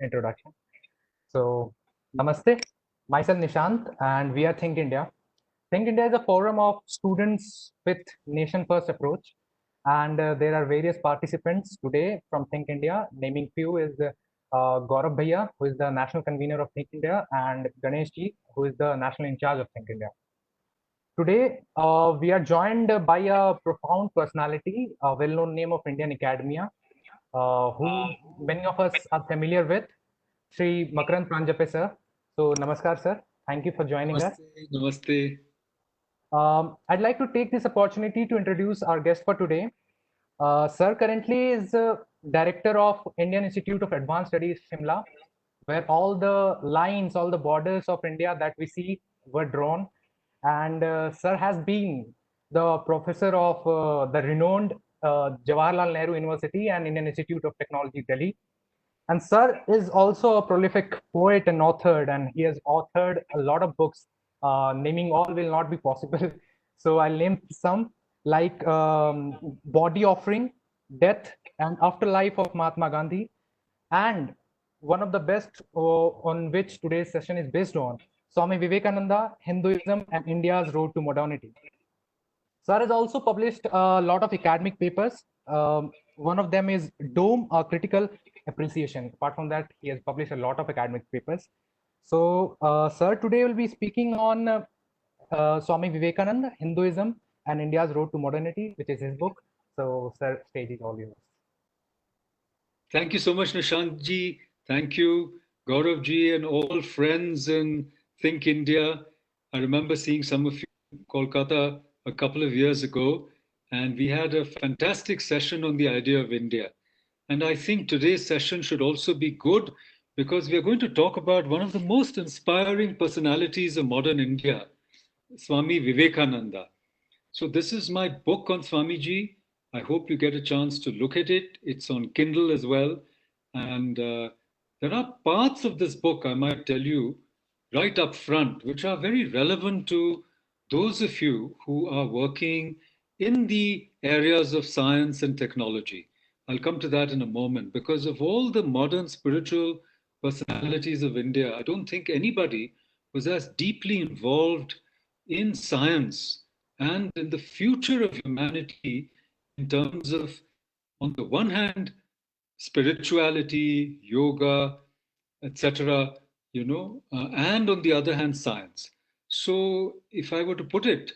introduction. So, Namaste. Myself Nishant, and we are Think India. Think India is a forum of students with nation-first approach, and there are various participants today from Think India. Naming few is Gaurav Bhaiya, who is the national convener of Think India, and Ganesh Ji, who is the national in charge of Think India. Today, we are joined by a profound personality, a well-known name of Indian academia, who many of us are familiar with, Sri Makarand Pranjape sir. So, namaskar sir. Thank you for joining us. Namaste, namaste. I'd like to take this opportunity to introduce our guest for today. Sir currently is director of Indian Institute of Advanced Studies, Shimla, where all the lines, all the borders of India that we see were drawn. And sir has been the professor of the renowned Jawaharlal Nehru University and Indian Institute of Technology, Delhi. And sir is also a prolific poet and author, and he has authored a lot of books. Naming all will not be possible. So I'll name some like Body Offering, Death and Afterlife of Mahatma Gandhi, and one of the best on which today's session is based on, Swami Vivekananda, Hinduism and India's Road to Modernity. Sir has also published a lot of academic papers. One of them is Dome, a critical appreciation. Apart from that, he has published a lot of academic papers. So, sir today will be speaking on Swami Vivekananda, Hinduism and India's Road to Modernity, which is his book. So, sir, stage is all yours. Thank you so much, Nishant ji. Thank you, Gaurav ji, and all friends in Think India. I remember seeing some of you in Kolkata a couple of years ago, and we had a fantastic session on the idea of India. And I think today's session should also be good because we are going to talk about one of the most inspiring personalities of modern India, Swami Vivekananda. So this is my book on Swamiji. I hope you get a chance to look at it. It's on Kindle as well. And there are parts of this book, I might tell you, right up front, which are very relevant to those of you who are working in the areas of science and technology. I'll come to that in a moment. Because of all the modern spiritual personalities of India, I don't think anybody was as deeply involved in science and in the future of humanity in terms of, on the one hand, spirituality, yoga, etc., and on the other hand, science. So, if I were to put it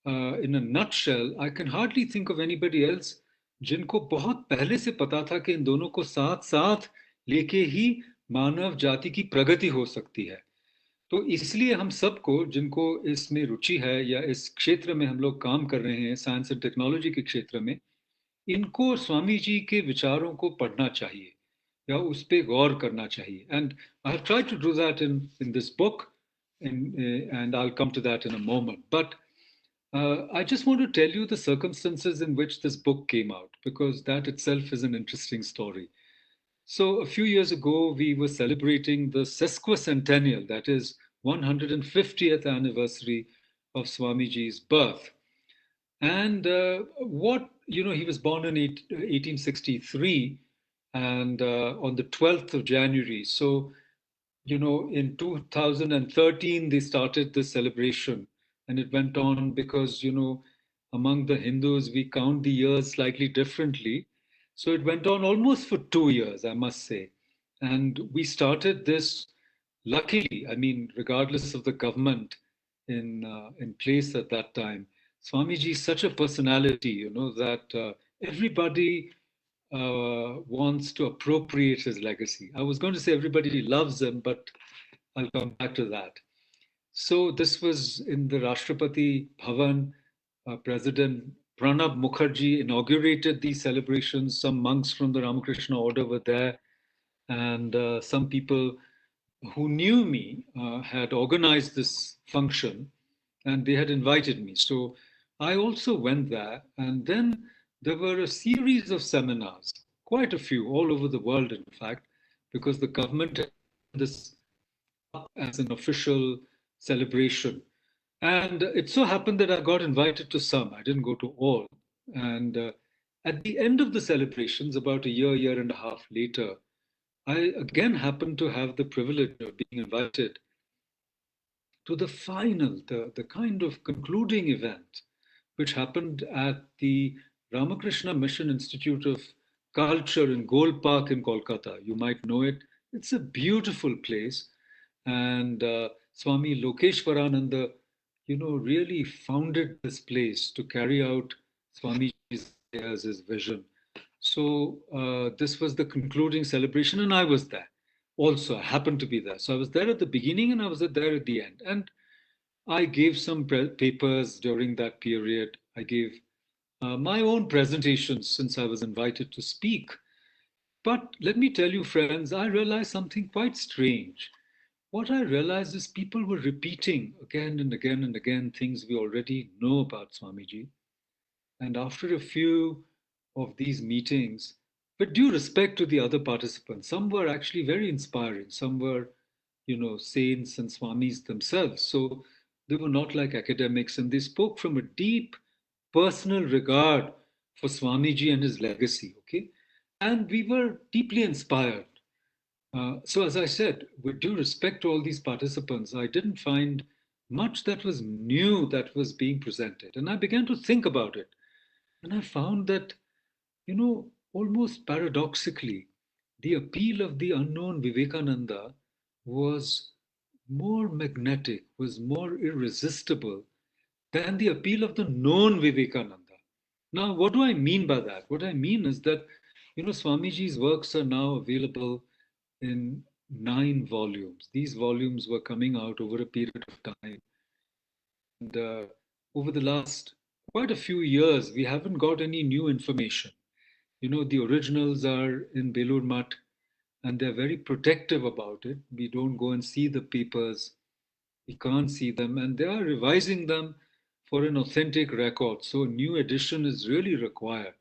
in a nutshell, I can hardly think of anybody else जिनको बहुत पहले से पता था कि इन दोनों को साथ साथ लेके ही मानव जाति की प्रगति हो सकती है. तो इसलिए हम सबको जिनको इसमें रुचि है या इस क्षेत्र में हम लोग काम कर रहे हैं, साइंस एंड टेक्नोलॉजी के क्षेत्र में, इनको स्वामी जी के विचारों को पढ़ना चाहिए या उस पे गौर करना चाहिए. And I have tried to do that in this book, and I'll come to that in a moment. But I just want to tell you the circumstances in which this book came out, because that itself is an interesting story. So a few years ago, we were celebrating the sesquicentennial, that is 150th anniversary of Swamiji's birth. And he was born in 1863 and on the 12th of January. So, in 2013, they started this celebration and it went on because, among the Hindus, we count the years slightly differently. So it went on almost for 2 years, I must say. And we started this, luckily, I mean, regardless of the government in place at that time. Swamiji is such a personality, that everybody wants to appropriate his legacy. I was going to say everybody loves him, but I'll come back to that. So this was in the Rashtrapati Bhavan. President Pranab Mukherjee inaugurated these celebrations. Some monks from the Ramakrishna order were there, and some people who knew me had organized this function, and they had invited me. So I also went there, and then there were a series of seminars, quite a few, all over the world, in fact, because the government had this up as an official celebration. And it so happened that I got invited to some. I didn't go to all. And at the end of the celebrations, about a year and a half later, I again happened to have the privilege of being invited to the final, the kind of concluding event, which happened at the Ramakrishna Mission Institute of Culture in Gold Park in Kolkata. You might know it. It's a beautiful place. And Swami Lokeshwarananda, really founded this place to carry out Swamiji's ideas, his vision. So this was the concluding celebration, and I was there. Also, I happened to be there. So I was there at the beginning, and I was there at the end. And I gave some papers during that period. I gave my own presentations since I was invited to speak. But let me tell you, friends, I realized something quite strange. What I realized is people were repeating again and again and again things we already know about Swamiji. And after a few of these meetings, with due respect to the other participants, some were actually very inspiring. Some were, saints and swamis themselves. So they were not like academics, and they spoke from a deep personal regard for Swamiji and his legacy. Okay, and we were deeply inspired. So, as I said, with due respect to all these participants, I didn't find much that was new that was being presented, and I began to think about it. And I found that, almost paradoxically, the appeal of the unknown Vivekananda was more magnetic, was more irresistible than the appeal of the known Vivekananda. Now, what do I mean by that? What I mean is that, Swamiji's works are now available in 9 volumes. These volumes were coming out over a period of time. And over the last quite a few years, we haven't got any new information. The originals are in Belur Math, and they're very protective about it. We don't go and see the papers, we can't see them, and they are revising them for an authentic record. So, new edition is really required.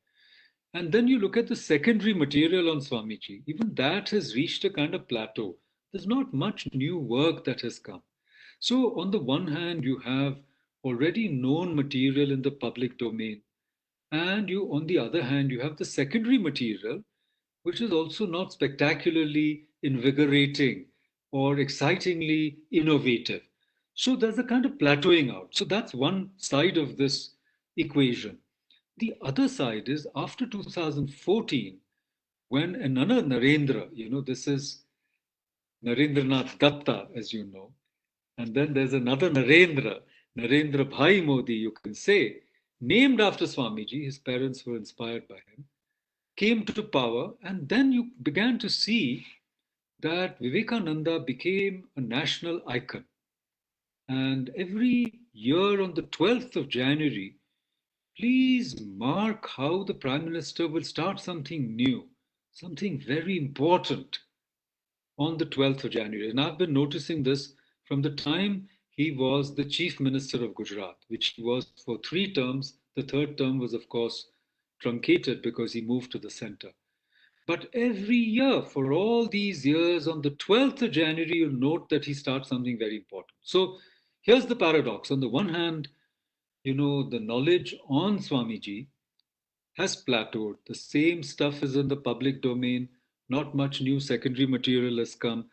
And then you look at the secondary material on Swamiji, even that has reached a kind of plateau. There's not much new work that has come. So, on the one hand, you have already known material in the public domain, and on the other hand, you have the secondary material, which is also not spectacularly invigorating or excitingly innovative. So there's a kind of plateauing out. So that's one side of this equation. The other side is after 2014, when another Narendra, this is Narendranath Datta, as you know, and then there's another Narendra, Narendra Bhai Modi, you can say, named after Swamiji. His parents were inspired by him, came to power, and then you began to see that Vivekananda became a national icon. And every year on the 12th of January, please mark how the Prime Minister will start something new, something very important on the 12th of January. And I've been noticing this from the time he was the Chief Minister of Gujarat, which he was for 3 terms. The third term was, of course, truncated because he moved to the center. But every year, for all these years, on the 12th of January, you'll note that he starts something very important. So here's the paradox. On the one hand, the knowledge on Swamiji has plateaued. The same stuff is in the public domain. Not much new secondary material has come.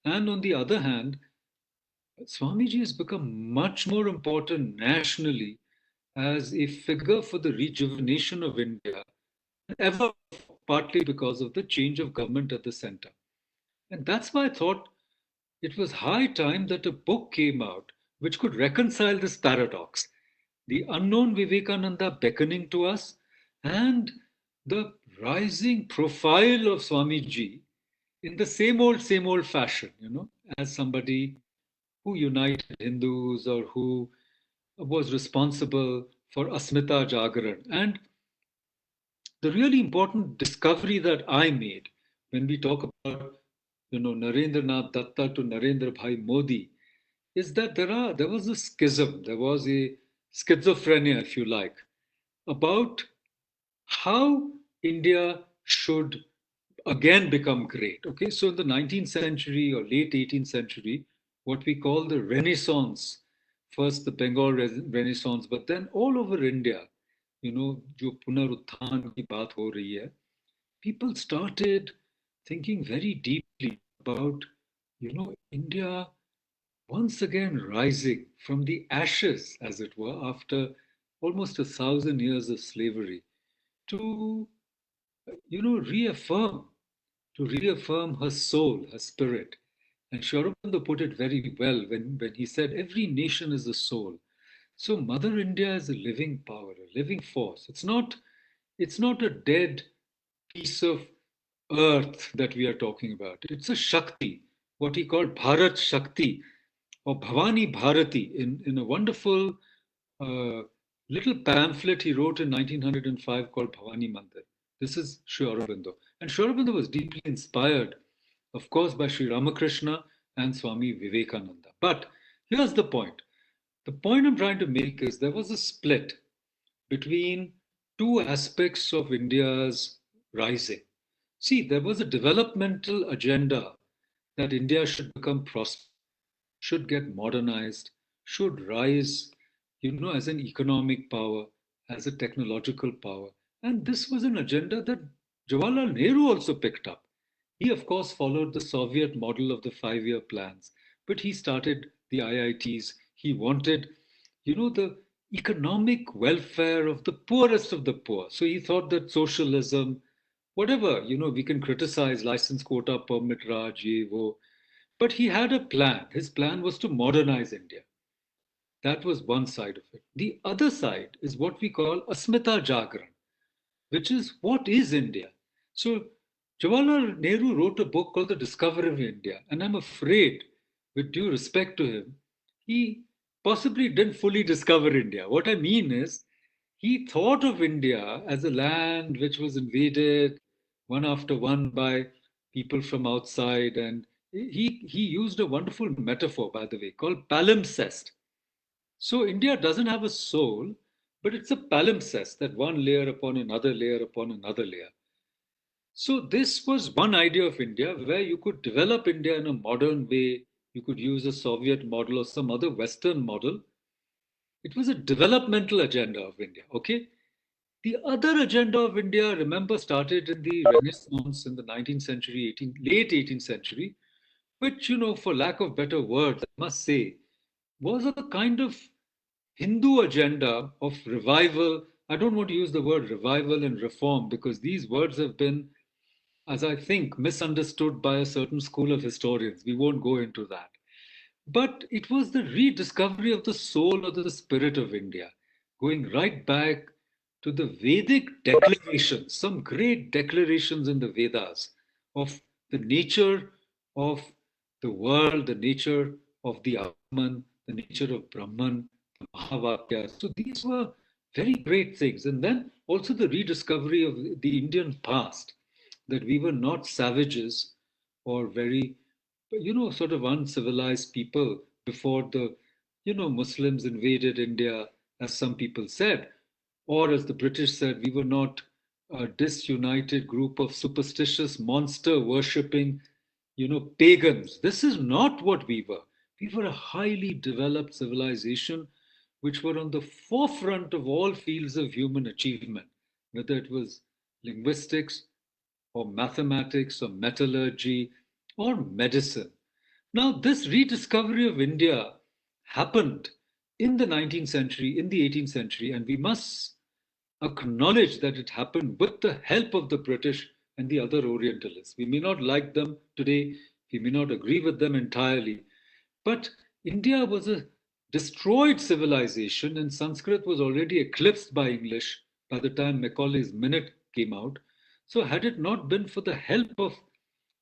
And on the other hand, Swamiji has become much more important nationally as a figure for the rejuvenation of India, ever partly because of the change of government at the center. And that's why I thought it was high time that a book came out which could reconcile this paradox, the unknown Vivekananda beckoning to us and the rising profile of Swamiji in the same old fashion, as somebody who united Hindus or who was responsible for Asmita Jagaran. And the really important discovery that I made when we talk about, Narendranath Datta to Narendra Bhai Modi is that there was a schism, there was a schizophrenia, if you like, about how India should again become great. Okay, so in the 19th century or late 18th century, what we call the Renaissance, first the Bengal Renaissance, but then all over India, जो पुनरुत्थान की बात हो रही है, people started thinking very deeply about, India once again rising from the ashes, as it were, after almost 1,000 years of slavery, to, reaffirm, her soul, her spirit. And Sri Aurobindo put it very well when he said, every nation is a soul. So Mother India is a living power, a living force. It's not a dead piece of earth that we are talking about. It's a Shakti, what he called Bharat Shakti or Bhavani Bharati in a wonderful uh, little pamphlet he wrote in 1905 called Bhavani Mandir. This is Sri Aurobindo. And Sri Aurobindo was deeply inspired, of course, by Sri Ramakrishna and Swami Vivekananda. But here's the point. The point I'm trying to make is there was a split between two aspects of India's rising. See, there was a developmental agenda that India should become prosperous, should get modernized, should rise, as an economic power, as a technological power. And this was an agenda that Jawaharlal Nehru also picked up. He, of course, followed the Soviet model of the 5 year plans, but he started the IITs. He wanted, the economic welfare of the poorest of the poor. So he thought that socialism, whatever, we can criticize license quota, permit Raj, ye, wo, but he had a plan. His plan was to modernize India. That was one side of it. The other side is what we call Asmita Jagran, which is what is India? So Jawaharlal Nehru wrote a book called The Discovery of India, and I'm afraid, with due respect to him, he possibly didn't fully discover India. What I mean is, he thought of India as a land which was invaded one after one by people from outside, and he used a wonderful metaphor, by the way, called palimpsest. So India doesn't have a soul, but it's a palimpsest, that one layer upon another layer upon another layer. So this was one idea of India where you could develop India in a modern way. You could use a Soviet model or some other Western model. It was a developmental agenda of India. Okay. The other agenda of India, remember, started in the Renaissance in the 19th century, late 18th century, which, for lack of better words, I must say, was a kind of Hindu agenda of revival. I don't want to use the word revival and reform because these words have been, as I think, misunderstood by a certain school of historians. We won't go into that. But it was the rediscovery of the soul or the spirit of India, going right back to the Vedic declarations, some great declarations in the Vedas of the nature of the world, the nature of the Atman, the nature of Brahman, the Mahavakya. So these were very great things. And then also the rediscovery of the Indian past, that we were not savages or very, sort of uncivilized people before the, Muslims invaded India, as some people said, or as the British said, we were not a disunited group of superstitious monster worshipping, pagans. This is not what we were. We were a highly developed civilization which were on the forefront of all fields of human achievement, whether it was linguistics or mathematics or metallurgy or medicine. Now, this rediscovery of India happened in the 19th century, in the 18th century, and we must acknowledge that it happened with the help of the British and the other Orientalists. We may not like them today, we may not agree with them entirely, but India was a destroyed civilization, and Sanskrit was already eclipsed by English by the time Macaulay's Minute came out. So, had it not been for the help of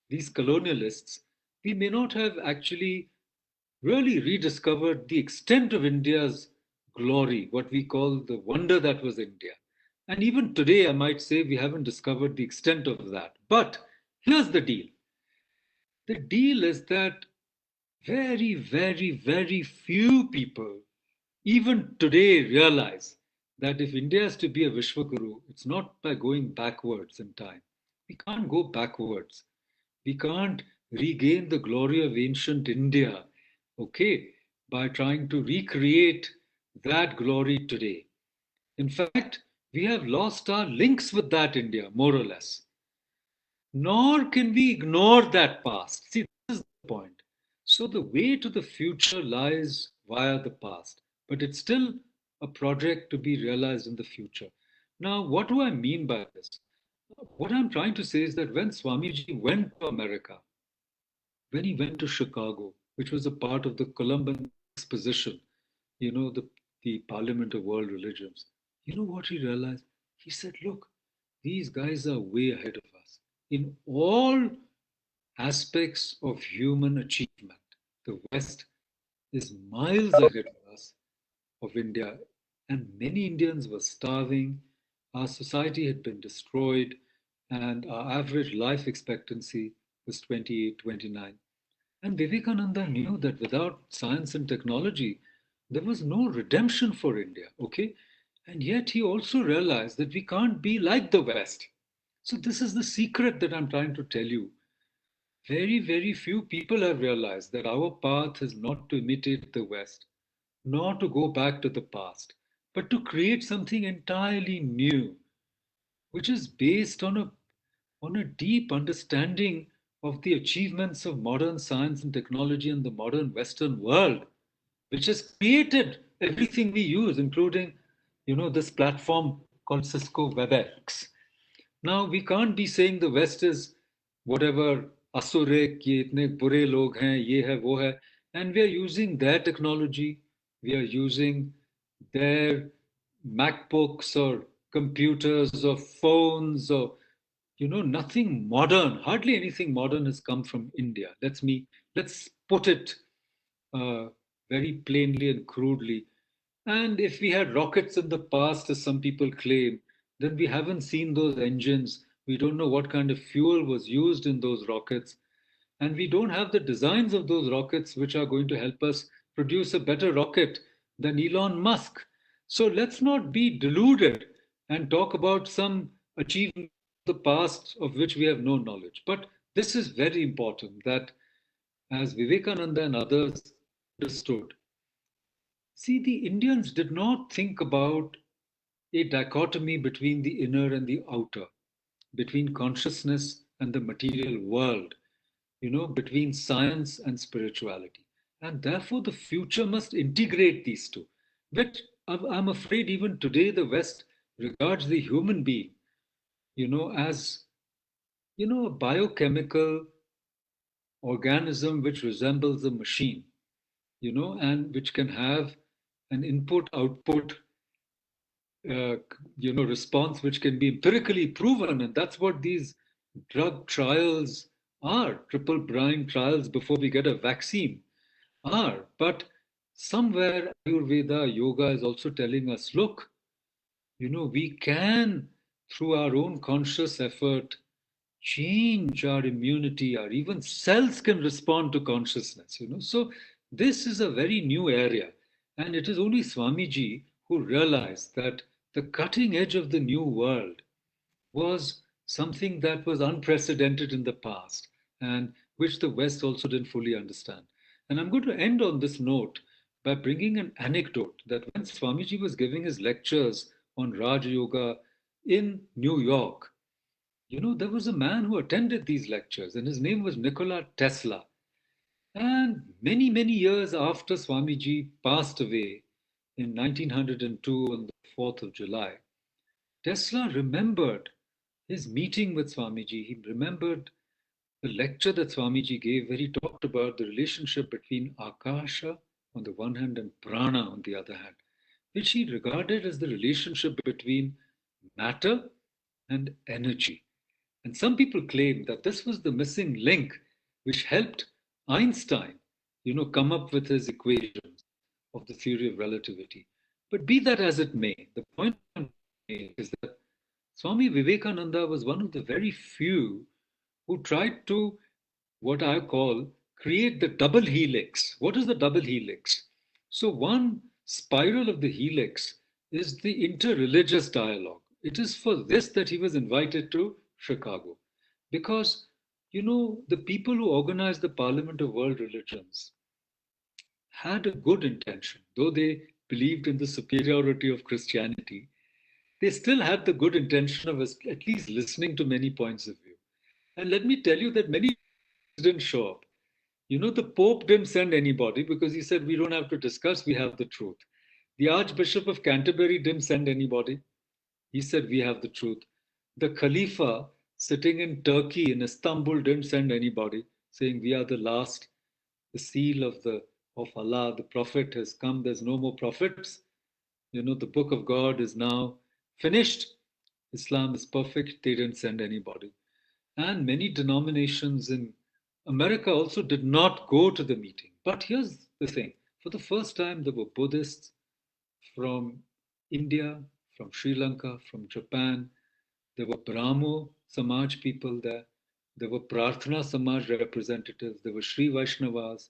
these colonialists, we may not have actually really rediscovered the extent of India's glory, what we call the wonder that was India. And even today, I might say we haven't discovered the extent of that. But here's the deal, the deal is that very, very, very few people, even today, realize that if India is to be a Vishwaguru, it's not by going backwards in time. We can't go backwards. We can't regain the glory of ancient India, okay, by trying to recreate that glory today. In fact, we have lost our links with that India, more or less. nor can we ignore that past. See, this is the point. So the way to the future lies via the past, but it's still a project to be realized in the future. Now, what do I mean by this? What I'm trying to say is that when Swamiji went to America, when he went to Chicago, which was a part of the Columban exposition, the Parliament of World Religions, you know what he realized? He said, look, these guys are way ahead of us in all aspects of human achievement. The West is miles ahead of us, of India, and many Indians were starving. Our society had been destroyed, and our average life expectancy was 28, 29. And Vivekananda knew that without science and technology, there was no redemption for India, okay? And yet he also realized that we can't be like the West. So, this is the secret that I'm trying to tell you. Very, very few people have realized that our path is not to imitate the West, nor to go back to the past, but to create something entirely new, which is based on a deep understanding of the achievements of modern science and technology in the modern Western world, which has created everything we use, including, this platform called Cisco WebEx. Now, we can't be saying the West is whatever asure, ye itne bure log hain, ye hai, wo hai, and we are using their technology, we are using their MacBooks or computers or phones or nothing modern. Hardly anything modern has come from India. Let's put it uh, very plainly and crudely. And if we had rockets in the past, as some people claim, then we haven't seen those engines. We don't know what kind of fuel was used in those rockets. And we don't have the designs of those rockets which are going to help us produce a better rocket than Elon Musk. So let's not be deluded and talk about some achievement of the past of which we have no knowledge. But this is very important that as Vivekananda and others understood, see, the Indians did not think about a dichotomy between the inner and the outer, between consciousness and the material world, between science and spirituality. And therefore, the future must integrate these two, which I'm afraid even today the West regards the human being, as, a biochemical organism which resembles a machine, and which can have an input output response which can be empirically proven. And that's what these drug trials are, triple blind trials before we get a vaccine are. But somewhere Ayurveda, yoga is also telling us, look, we can, through our own conscious effort, change our immunity, or even cells can respond to consciousness, So this is a very new area. And it is only Swamiji who realized that the cutting edge of the new world was something that was unprecedented in the past and which the West also didn't fully understand. And I'm going to end on this note by bringing an anecdote that when Swamiji was giving his lectures on Raj Yoga in New York, there was a man who attended these lectures, and his name was Nikola Tesla. And many, many years after Swamiji passed away in 1902 on the 4th of July, Tesla remembered his meeting with Swamiji. He remembered the lecture that Swamiji gave, where he talked about the relationship between Akasha on the one hand and Prana on the other hand, which he regarded as the relationship between matter and energy. And some people claim that this was the missing link which helped Einstein, come up with his equations of the theory of relativity. But be that as it may, the point I'm making is that Swami Vivekananda was one of the very few who tried to, what I call, create the double helix. What is the double helix? So, one spiral of the helix is the interreligious dialogue. It is for this that he was invited to Chicago. Because, the people who organized the Parliament of World Religions had a good intention, though they believed in the superiority of Christianity, they still had the good intention of at least listening to many points of view. And let me tell you that many didn't show up. The Pope didn't send anybody because he said, we don't have to discuss, we have the truth. The Archbishop of Canterbury didn't send anybody. He said, we have the truth. The Khalifa sitting in Turkey, in Istanbul, didn't send anybody, saying, we are the last, the seal of Allah, the Prophet has come, there's no more prophets. The book of God is now finished. Islam is perfect. They didn't send anybody. And many denominations in America also did not go to the meeting. But here's the thing, for the first time, there were Buddhists from India, from Sri Lanka, from Japan. There were Brahmo Samaj people there. There were Prarthana Samaj representatives. There were Sri Vaishnavas.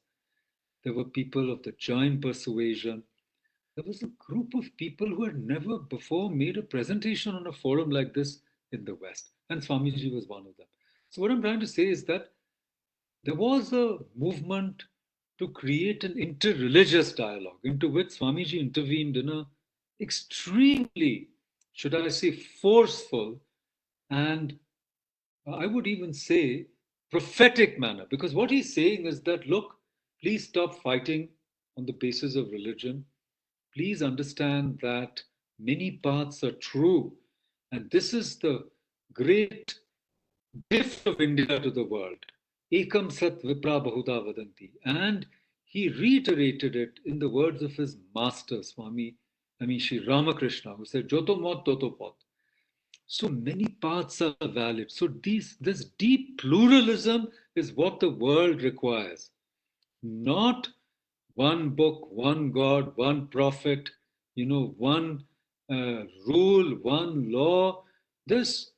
There were people of the Jain persuasion. There was a group of people who had never before made a presentation on a forum like this in the West. And Swamiji was one of them. So, what I'm trying to say is that there was a movement to create an interreligious dialogue into which Swamiji intervened in a extremely, should I say, forceful and I would even say prophetic manner. Because what he's saying is that, look, please stop fighting on the basis of religion. Please understand that many paths are true. And this is the great gift of India to the world. Ekam Sat Vipra Bahuda Vadanti. And he reiterated it in the words of his master, Sri Ramakrishna, who said, Joto Mot Toto Pot. So many paths are valid. So this deep pluralism is what the world requires. Not one book, one God, one prophet, one rule, one law. This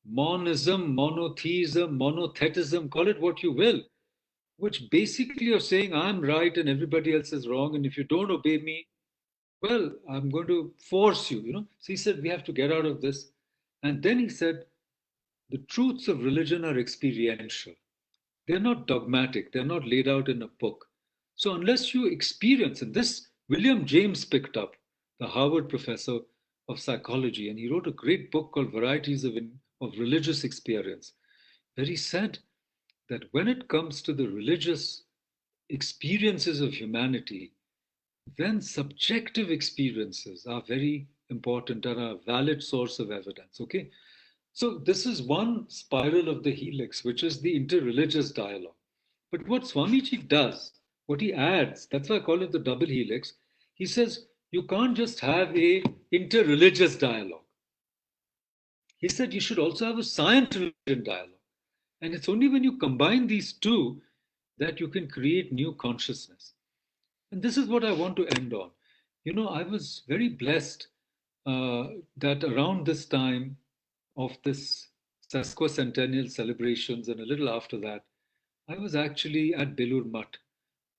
monism, monotheism, monothetism, call it what you will, which basically are saying I'm right and everybody else is wrong. And if you don't obey me, well, I'm going to force you. So he said, we have to get out of this. And then he said, the truths of religion are experiential. They're not dogmatic, they're not laid out in a book. So, unless you experience, and this William James picked up, the Harvard professor of psychology, and he wrote a great book called Varieties of Religious Experience, where he said that when it comes to the religious experiences of humanity, then subjective experiences are very important and are a valid source of evidence. Okay, so this is one spiral of the helix, which is the interreligious dialogue. But what Swamiji does, what he adds, that's why I call it the double helix, he says you can't just have a interreligious dialogue. He said you should also have a science-religion dialogue. And it's only when you combine these two that you can create new consciousness. And this is what I want to end on. I was very blessed that around this time of this sesquicentennial celebrations and a little after that, I was actually at Belur Mutt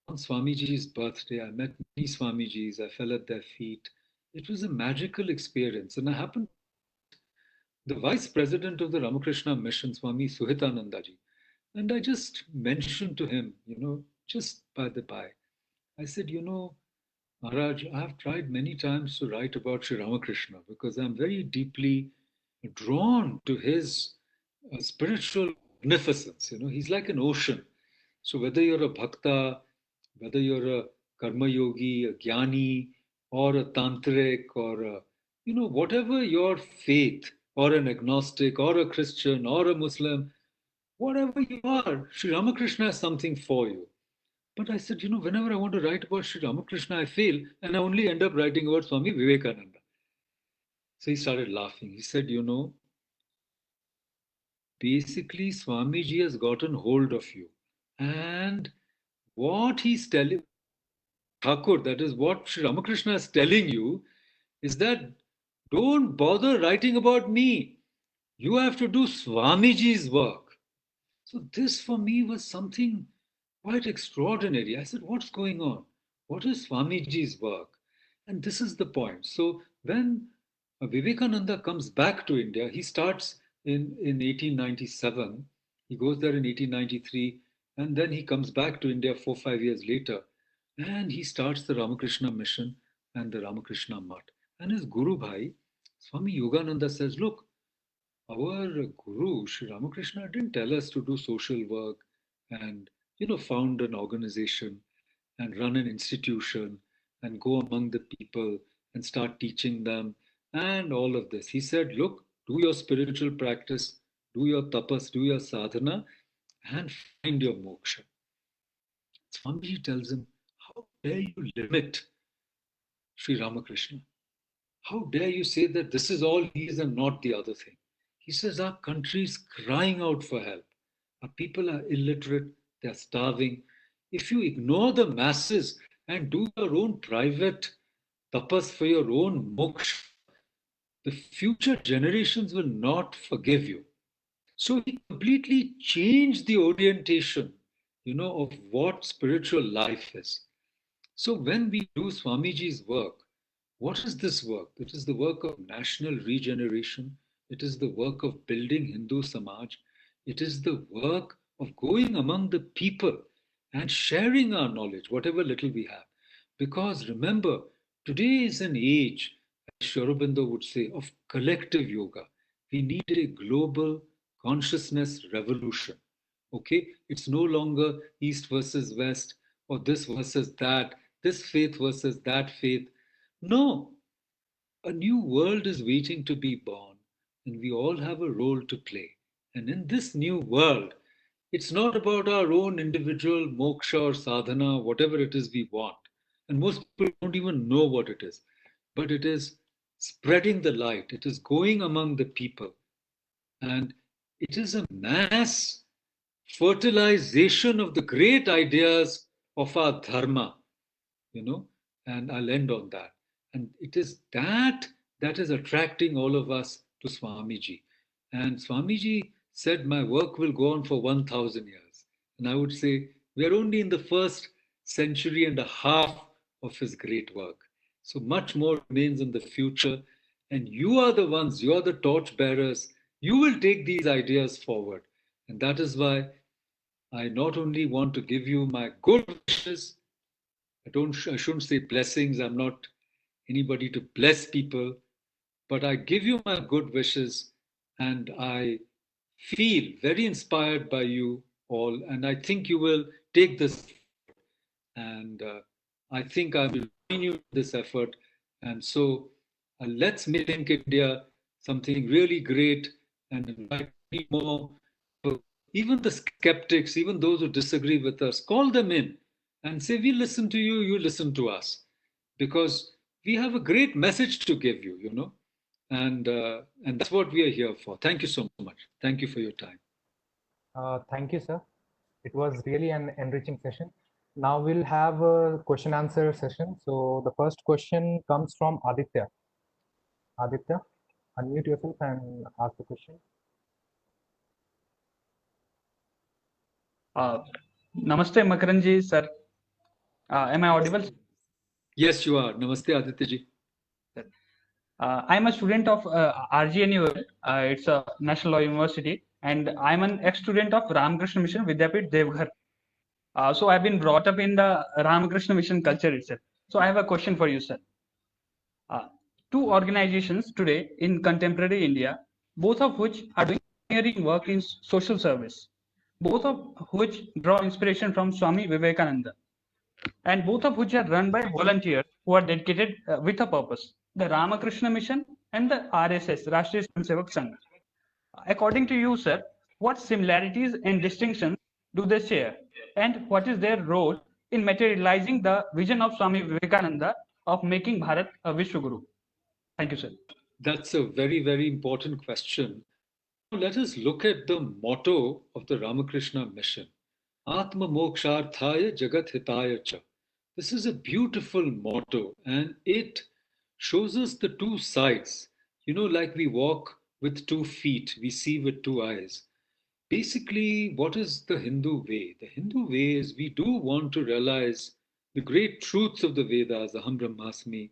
on Swamiji's birthday. I met many Swamijis. I fell at their feet. It was a magical experience. And I happened the vice president of the Ramakrishna Mission, Swami Suhitanandaji. And I just mentioned to him, just by the by, I said, Maharaj, I have tried many times to write about Sri Ramakrishna because I'm very deeply drawn to his spiritual magnificence. He's like an ocean. So whether you're a bhakta, whether you're a karma yogi, a jnani, or a tantric, or whatever your faith, or an agnostic, or a Christian, or a Muslim, whatever you are, Sri Ramakrishna has something for you. But I said, whenever I want to write about Sri Ramakrishna, I fail, and I only end up writing about Swami Vivekananda. So he started laughing. He said, basically, Swamiji has gotten hold of you. And what he's telling Thakur, that is what Sri Ramakrishna is telling you, is that don't bother writing about me. You have to do Swamiji's work. So this for me was something quite extraordinary. I said, what's going on? What is Swamiji's work? And this is the point. So when Vivekananda comes back to India, he starts in 1897. He goes there in 1893, and then he comes back to India 4 5 years later, and he starts the Ramakrishna Mission and the Ramakrishna Mutt. And his Guru Bhai, Swami Yogananda says, look, our Guru, Sri Ramakrishna, didn't tell us to do social work and, found an organization and run an institution and go among the people and start teaching them and all of this. He said, look, do your spiritual practice, do your tapas, do your sadhana, and find your moksha. Swamiji tells him, how dare you limit Sri Ramakrishna? How dare you say that this is all he is and not the other thing? He says, our country is crying out for help. Our people are illiterate, they're starving. If you ignore the masses and do your own private tapas for your own moksha, the future generations will not forgive you. So he completely changed the orientation, of what spiritual life is. So when we do Swamiji's work, what is this work? It is the work of national regeneration. It is the work of building Hindu Samaj. It is the work of going among the people and sharing our knowledge, whatever little we have. Because remember, today is an age, as Sri Aurobindo would say, of collective yoga. We need a global consciousness revolution. Okay? It's no longer East versus West or this versus that, this faith versus that faith. No, a new world is waiting to be born, and we all have a role to play. And in this new world, it's not about our own individual moksha or sadhana, whatever it is we want. And most people don't even know what it is. But it is spreading the light, it is going among the people. And it is a mass fertilization of the great ideas of our dharma, and I'll end on that. And it is that is attracting all of us to Swamiji. And Swamiji said, my work will go on for 1,000 years. And I would say, we are only in the first century and a half of his great work. So much more remains in the future. And you are the ones, you are the torch bearers. You will take these ideas forward. And that is why I not only want to give you my good wishes, I shouldn't say blessings. I'm not anybody to bless people, but I give you my good wishes and I feel very inspired by you all. And I think you will take this and I think I will join you in this effort. And so let's make India something really great and invite many more. Even the skeptics, even those who disagree with us, call them in and say, we listen to you, you listen to us. Because we have a great message to give you, and that's what we are here for. Thank you so much. Thank you for your time. Thank you, sir. It was really an enriching session. Now we'll have a question answer session. So the first question comes from Aditya. Aditya, unmute yourself and ask the question. Namaste, Makaranji, sir. Am I audible? Yes, you are. Namaste, Aditya ji. I'm a student of RGNU. It's a National Law University, and I'm an ex-student of Ramakrishna Mission Vidyapit Devghar. So I've been brought up in the Ramakrishna Mission culture itself. So I have a question for you, sir. Two organizations today in contemporary India, both of which are doing pioneering work in social service, both of which draw inspiration from Swami Vivekananda, and both of which are run by volunteers who are dedicated with a purpose, the Ramakrishna Mission and the RSS, Rashtriya Swayamsevak Sangh. According to you, sir, what similarities and distinctions do they share, and what is their role in materializing the vision of Swami Vivekananda of making Bharat a Vishwaguru? Thank you, sir. That's a very, very important question. Let us look at the motto of the Ramakrishna Mission. Atma Moksharthaya Jagat Hitaya Cha. This is a beautiful motto and it shows us the two sides. Like we walk with 2 feet, we see with 2 eyes. Basically, what is the Hindu way? The Hindu way is we do want to realize the great truths of the Vedas, Aham Brahmasmi,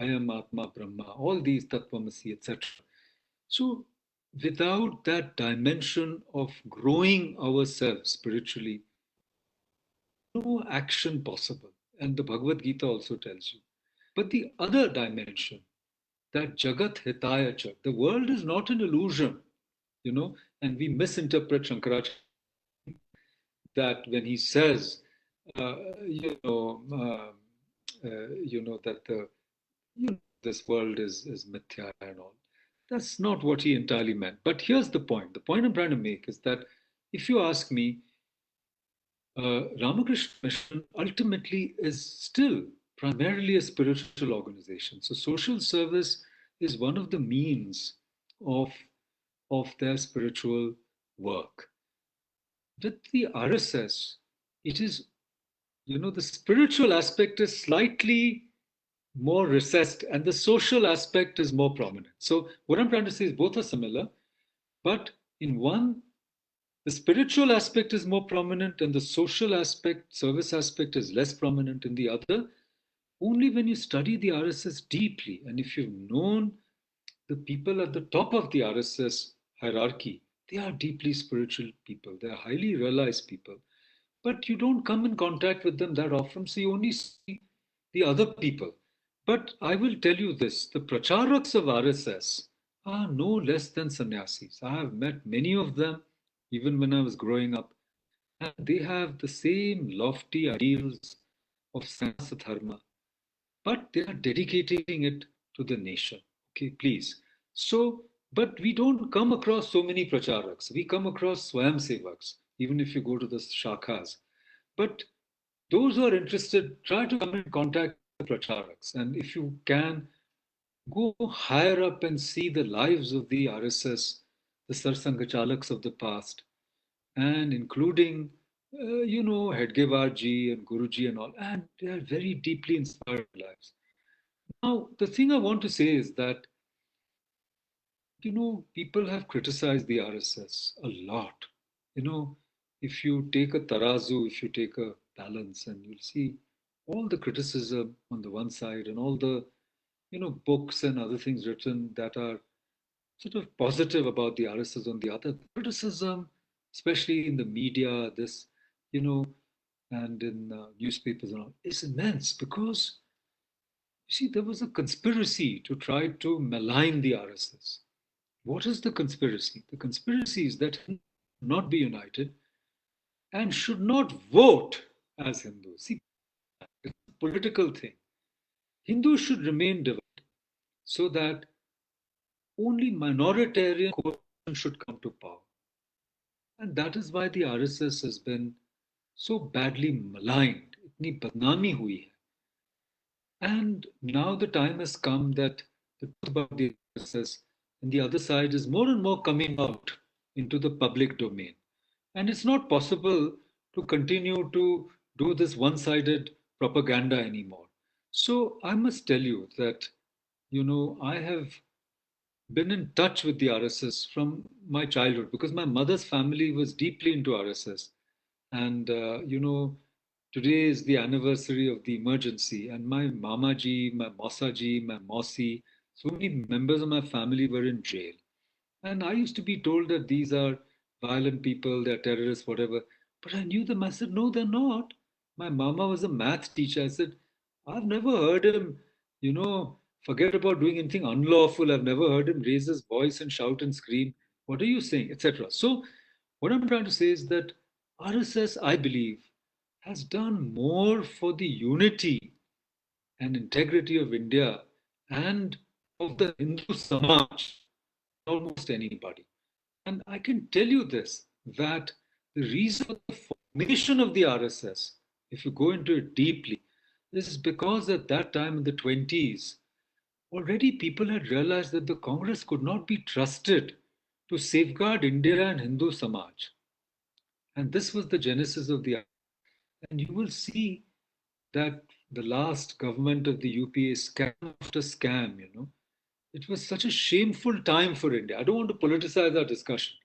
Ayam Atma Brahma, all these Tattvamasi, etc. So, without that dimension of growing ourselves spiritually, no action possible. And the Bhagavad Gita also tells you. But the other dimension, that Jagat Hitaya Cha. The world is not an illusion, and we misinterpret Shankaracharya that when he says, uh, you know, that this world is mithya and all. That's not what he entirely meant. But here's the point. The point I'm trying to make is that if you ask me, Ramakrishna Mission ultimately is still primarily a spiritual organization. So social service is one of the means of their spiritual work. With the RSS, it is, the spiritual aspect is slightly more recessed and the social aspect is more prominent. So what I'm trying to say is both are similar, but in one, the spiritual aspect is more prominent and the social aspect, service aspect is less prominent. In the other, only when you study the RSS deeply and if you've known the people at the top of the RSS hierarchy, they are deeply spiritual people. They are highly realized people. But you don't come in contact with them that often, so you only see the other people. But I will tell you this, the pracharaks of RSS are no less than sannyasis. I have met many of them even when I was growing up, and they have the same lofty ideals of sannyasa dharma, but they are dedicating it to the nation. Okay, please. So, but we don't come across so many pracharaks. We come across swayamsevaks, even if you go to the shakhas. But those who are interested, try to come in contact with the pracharaks. And if you can, go higher up and see the lives of the RSS, the Sarsangachalaks of the past, and including, Hedgewarji and Guruji and all. And they are very deeply inspired lives. Now, the thing I want to say is that, people have criticized the RSS a lot. If you take a tarazu, if you take a balance, and you'll see all the criticism on the one side and all the, books and other things written that are sort of positive about the RSS on the other. Criticism, especially in the media, this, and in newspapers and all, is immense because, you see, there was a conspiracy to try to malign the RSS. What is the conspiracy? The conspiracy is that Hindus should not be united and should not vote as Hindus. See, it's a political thing. Hindus should remain divided so that only minoritarian coalition should come to power. And that is why the RSS has been so badly maligned. Itni badnami hui hai. And now the time has come that the truth about the RSS and the other side is more and more coming out into the public domain. And it's not possible to continue to do this one-sided propaganda anymore. So I must tell you that, I have been in touch with the RSS from my childhood because my mother's family was deeply into RSS. And, today is the anniversary of the emergency. And my Mamaji, my Mausaji, my Mausi, so many members of my family were in jail. And I used to be told that these are violent people, they're terrorists, whatever. But I knew them. I said, no, they're not. My mama was a math teacher. I said, I've never heard him, forget about doing anything unlawful. I've never heard him raise his voice and shout and scream. What are you saying? Etc. So, what I'm trying to say is that RSS, I believe, has done more for the unity and integrity of India and of the Hindu Samaj than almost anybody. And I can tell you this, that the reason for the formation of the RSS, if you go into it deeply, is because at that time in the 20s, already people had realized that the Congress could not be trusted to safeguard India and Hindu Samaj. And this was the genesis of the RSS. And you will see that the last government of the UPA, scam after scam, it was such a shameful time for India. I don't want to politicize our discussion.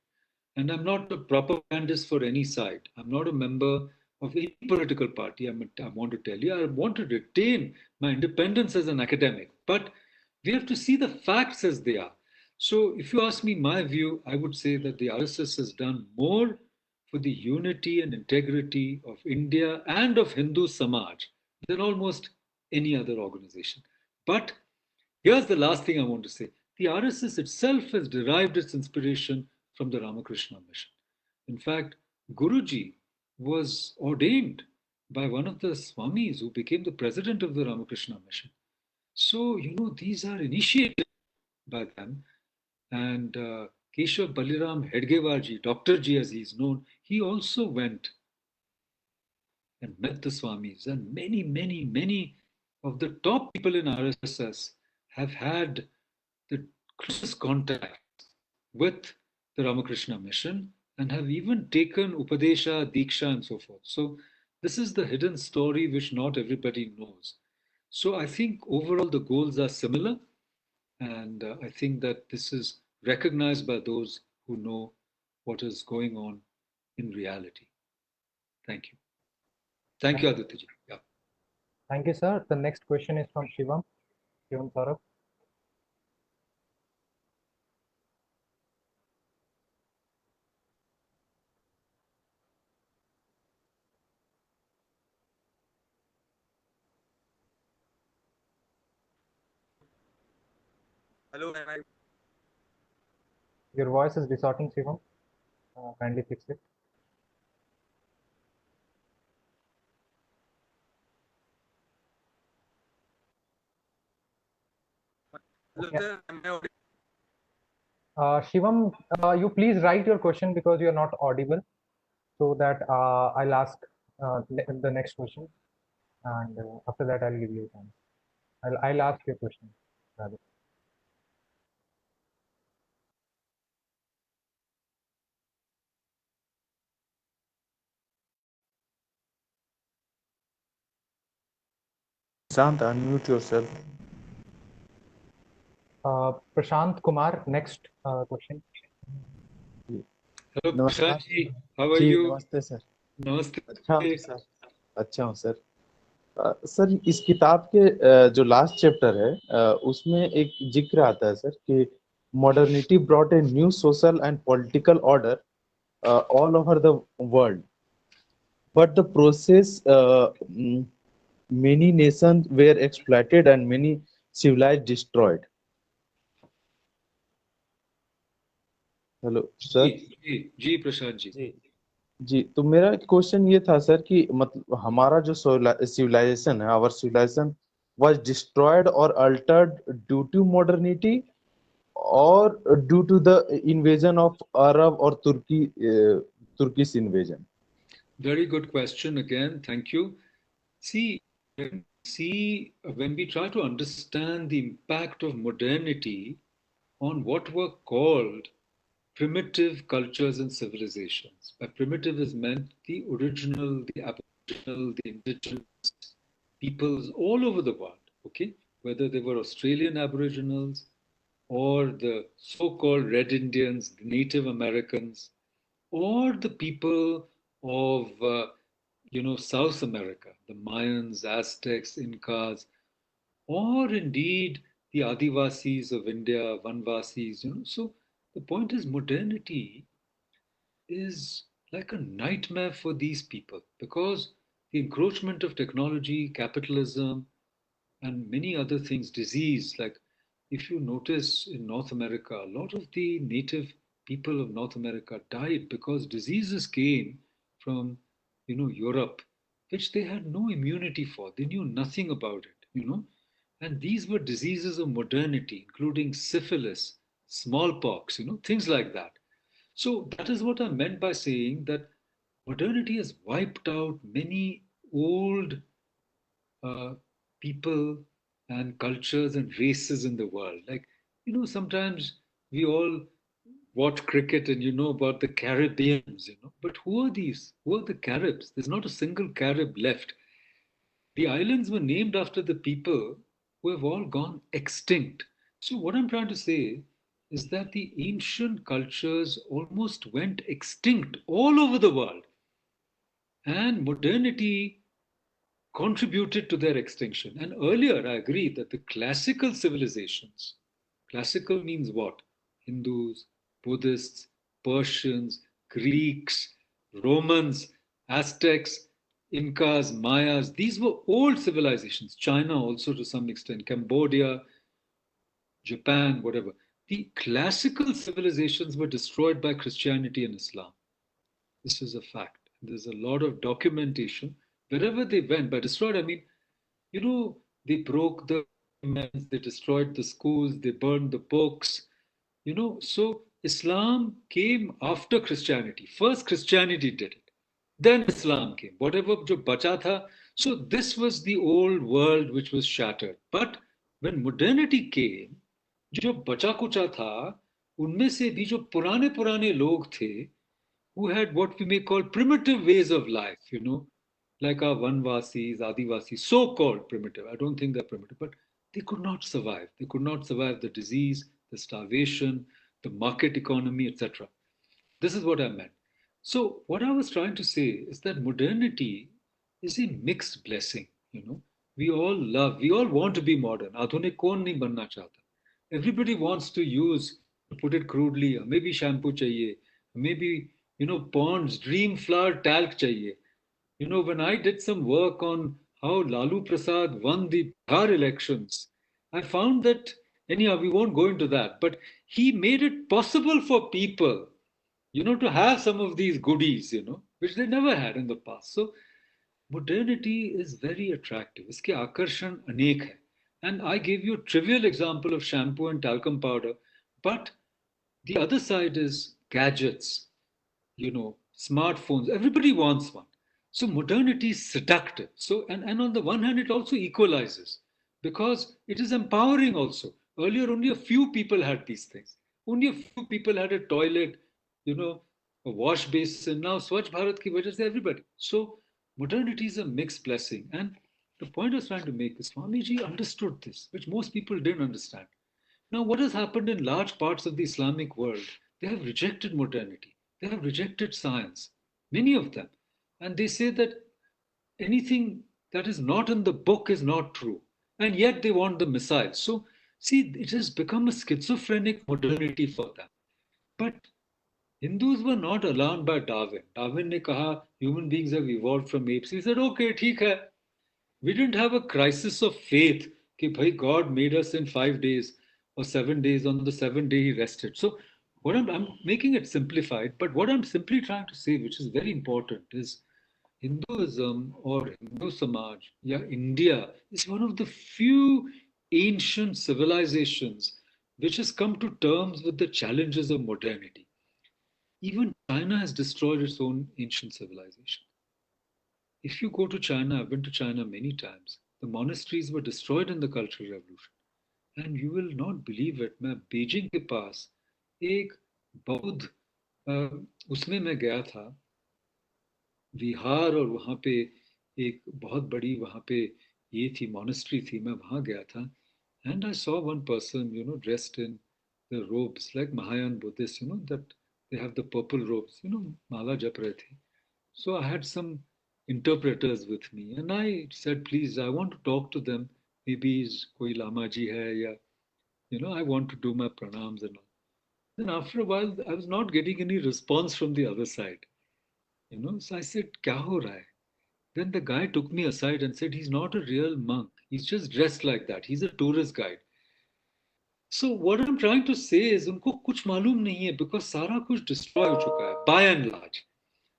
And I'm not a propagandist for any side. I'm not a member of any political party. I want to tell you, I want to retain my independence as an academic. But we have to see the facts as they are. So if you ask me my view, I would say that the RSS has done more for the unity and integrity of India and of Hindu Samaj than almost any other organization. But Here's the last thing I want to say. The RSS itself has derived its inspiration from the Ramakrishna mission. In fact, Guruji was ordained by one of the Swamis who became the president of the Ramakrishna mission. So, these are initiated by them. And Keshav Baliram Hedgewarji, Dr. G as he's known, he also went and met the Swamis. And many, many, many of the top people in RSS have had the closest contact with the Ramakrishna mission and have even taken Upadesha, Diksha, and so forth. So, this is the hidden story which not everybody knows. So, I think overall the goals are similar. And I think that this is recognized by those who know what is going on in reality. Thank you. Thank you, Aditya. Yeah. Thank you, sir. The next question is from Shivam. Shivam Saurabh. Hello, am I? Your voice is distorting, Shivam. Kindly fix it. Hello, Okay. sir. Am I audible? Shivam, you please write your question because you are not audible, so that I'll ask the next question, and after that I'll give you time. I'll ask your question rather. Prashant, unmute yourself. Prashant Kumar, next question. Hello, नमस्कार Prashant ji. How are ji you? नमस्ते sir Namaste. अच्छा हूँ sir अच्छा हूँ sir sir इस किताब के जो लास्ट चैप्टर है उसमें एक जिक्र आता है सर कि modernity brought a new social and political order all over the world but the process many nations were exploited and many civilizations destroyed. Hello sir ji Prashant ji. जी तो मेरा क्वेश्चन ये था सर कि मतलब हमारा जो सिविलाइजेशन है आवर सिविलाइजेशन वाज डिस्ट्रॉयड और अल्टर्ड ड्यू टू मॉडर्निटी और due to the invasion of Arab और Turkish invasion. Very good question again. Thank you. See, when we try to understand the impact of modernity on what were called primitive cultures and civilizations. By primitive is meant the original, the aboriginal, the indigenous peoples all over the world, okay? Whether they were Australian Aboriginals or the so-called Red Indians, the Native Americans, or the people of South America, the Mayans, Aztecs, Incas, or indeed the Adivasis of India, Vanvasis. So the point is, modernity is like a nightmare for these people because the encroachment of technology, capitalism, and many other things, disease. Like if you notice in North America, a lot of the native people of North America died because diseases came from, Europe, which they had no immunity for. They knew nothing about it. And these were diseases of modernity, including syphilis, smallpox, things like that. So that is what I meant by saying that modernity has wiped out many old people and cultures and races in the world. Like, sometimes we all watch cricket and you know about the Caribbeans, but who are these? Who are the Caribs? There's not a single Carib left. The islands were named after the people who have all gone extinct. So, what I'm trying to say is that the ancient cultures almost went extinct all over the world. And modernity contributed to their extinction. And earlier, I agree that the classical civilizations, classical means what? Hindus, Buddhists, Persians, Greeks, Romans, Aztecs, Incas, Mayas, these were old civilizations. China also to some extent, Cambodia, Japan, whatever. The classical civilizations were destroyed by Christianity and Islam. This is a fact. There's a lot of documentation. Wherever they went, by destroyed, I mean, they broke the monuments, they destroyed the schools, they burned the books, So Islam came after Christianity. First Christianity did it. Then Islam came. Whatever jo bacha tha. So this was the old world which was shattered. But when modernity came, जो बचा कुचा था, उनमें से भी जो पुराने पुराने लोग थे, who had what we may call primitive ways of life, like our Vanvasis, Adivasis, so-called primitive. I don't think they're primitive, but they could not survive. They could not survive the disease, the starvation, the market economy, etc. This is what I meant. So what I was trying to say is that modernity is a mixed blessing. We all want to be modern. Adhunik kaun nahi banna chahta. Everybody wants to use, to put it crudely, maybe shampoo chahiye, maybe, Pond's Dream Flower talc chahiye. When I did some work on how Lalu Prasad won the Bihar elections, I found that, anyhow, we won't go into that, but he made it possible for people, to have some of these goodies, which they never had in the past. So modernity is very attractive. Iske akarshan anek hai. And I gave you a trivial example of shampoo and talcum powder, but the other side is gadgets, smartphones. Everybody wants one. So modernity is seductive. So, and on the one hand, it also equalizes because it is empowering also. Earlier, only a few people had these things. Only a few people had a toilet, a wash basin. Now, Swachh Bharat ki wajah se everybody. So modernity is a mixed blessing. And the point I was trying to make is Swamiji understood this, which most people didn't understand. Now, what has happened in large parts of the Islamic world? They have rejected modernity. They have rejected science, many of them. And they say that anything that is not in the book is not true. And yet they want the missile. So, see, it has become a schizophrenic modernity for them. But Hindus were not alarmed by Darwin. Darwin ne kaha, human beings have evolved from apes. He said, okay, theek hai. We didn't have a crisis of faith कि भाई God made us in 5 days or 7 days. On the 7th day he rested. So what I'm making it simplified, but what I'm simply trying to say, which is very important, is Hinduism or Hindu Samaj, India is one of the few ancient civilizations which has come to terms with the challenges of modernity. Even China has destroyed its own ancient civilization. If you go to China, I've been to China many times, the monasteries were destroyed in the Cultural Revolution. And you will not believe it, मैं Beijing के पास एक बौद्ध उसमें मैं गया था विहार और वहाँ पे एक बहुत बड़ी वहाँ पे ये थी monastery थी मैं वहाँ गया था and I saw one person dressed in the robes like Mahayana Buddhists that they have the purple robes माला जप रहे थे. So I had some interpreters with me and I said please I want to talk to them, maybe koi lama ji hai ya I want to do my pranams and all. Then after a while I was not getting any response from the other side, so I said kya ho raha hai? Then the guy took me aside and said he's not a real monk, he's just dressed like that, he's a tourist guide. So what I'm trying to say is unko kuch malum nahi hai because sara kuch destroy ho chuka hai by and large.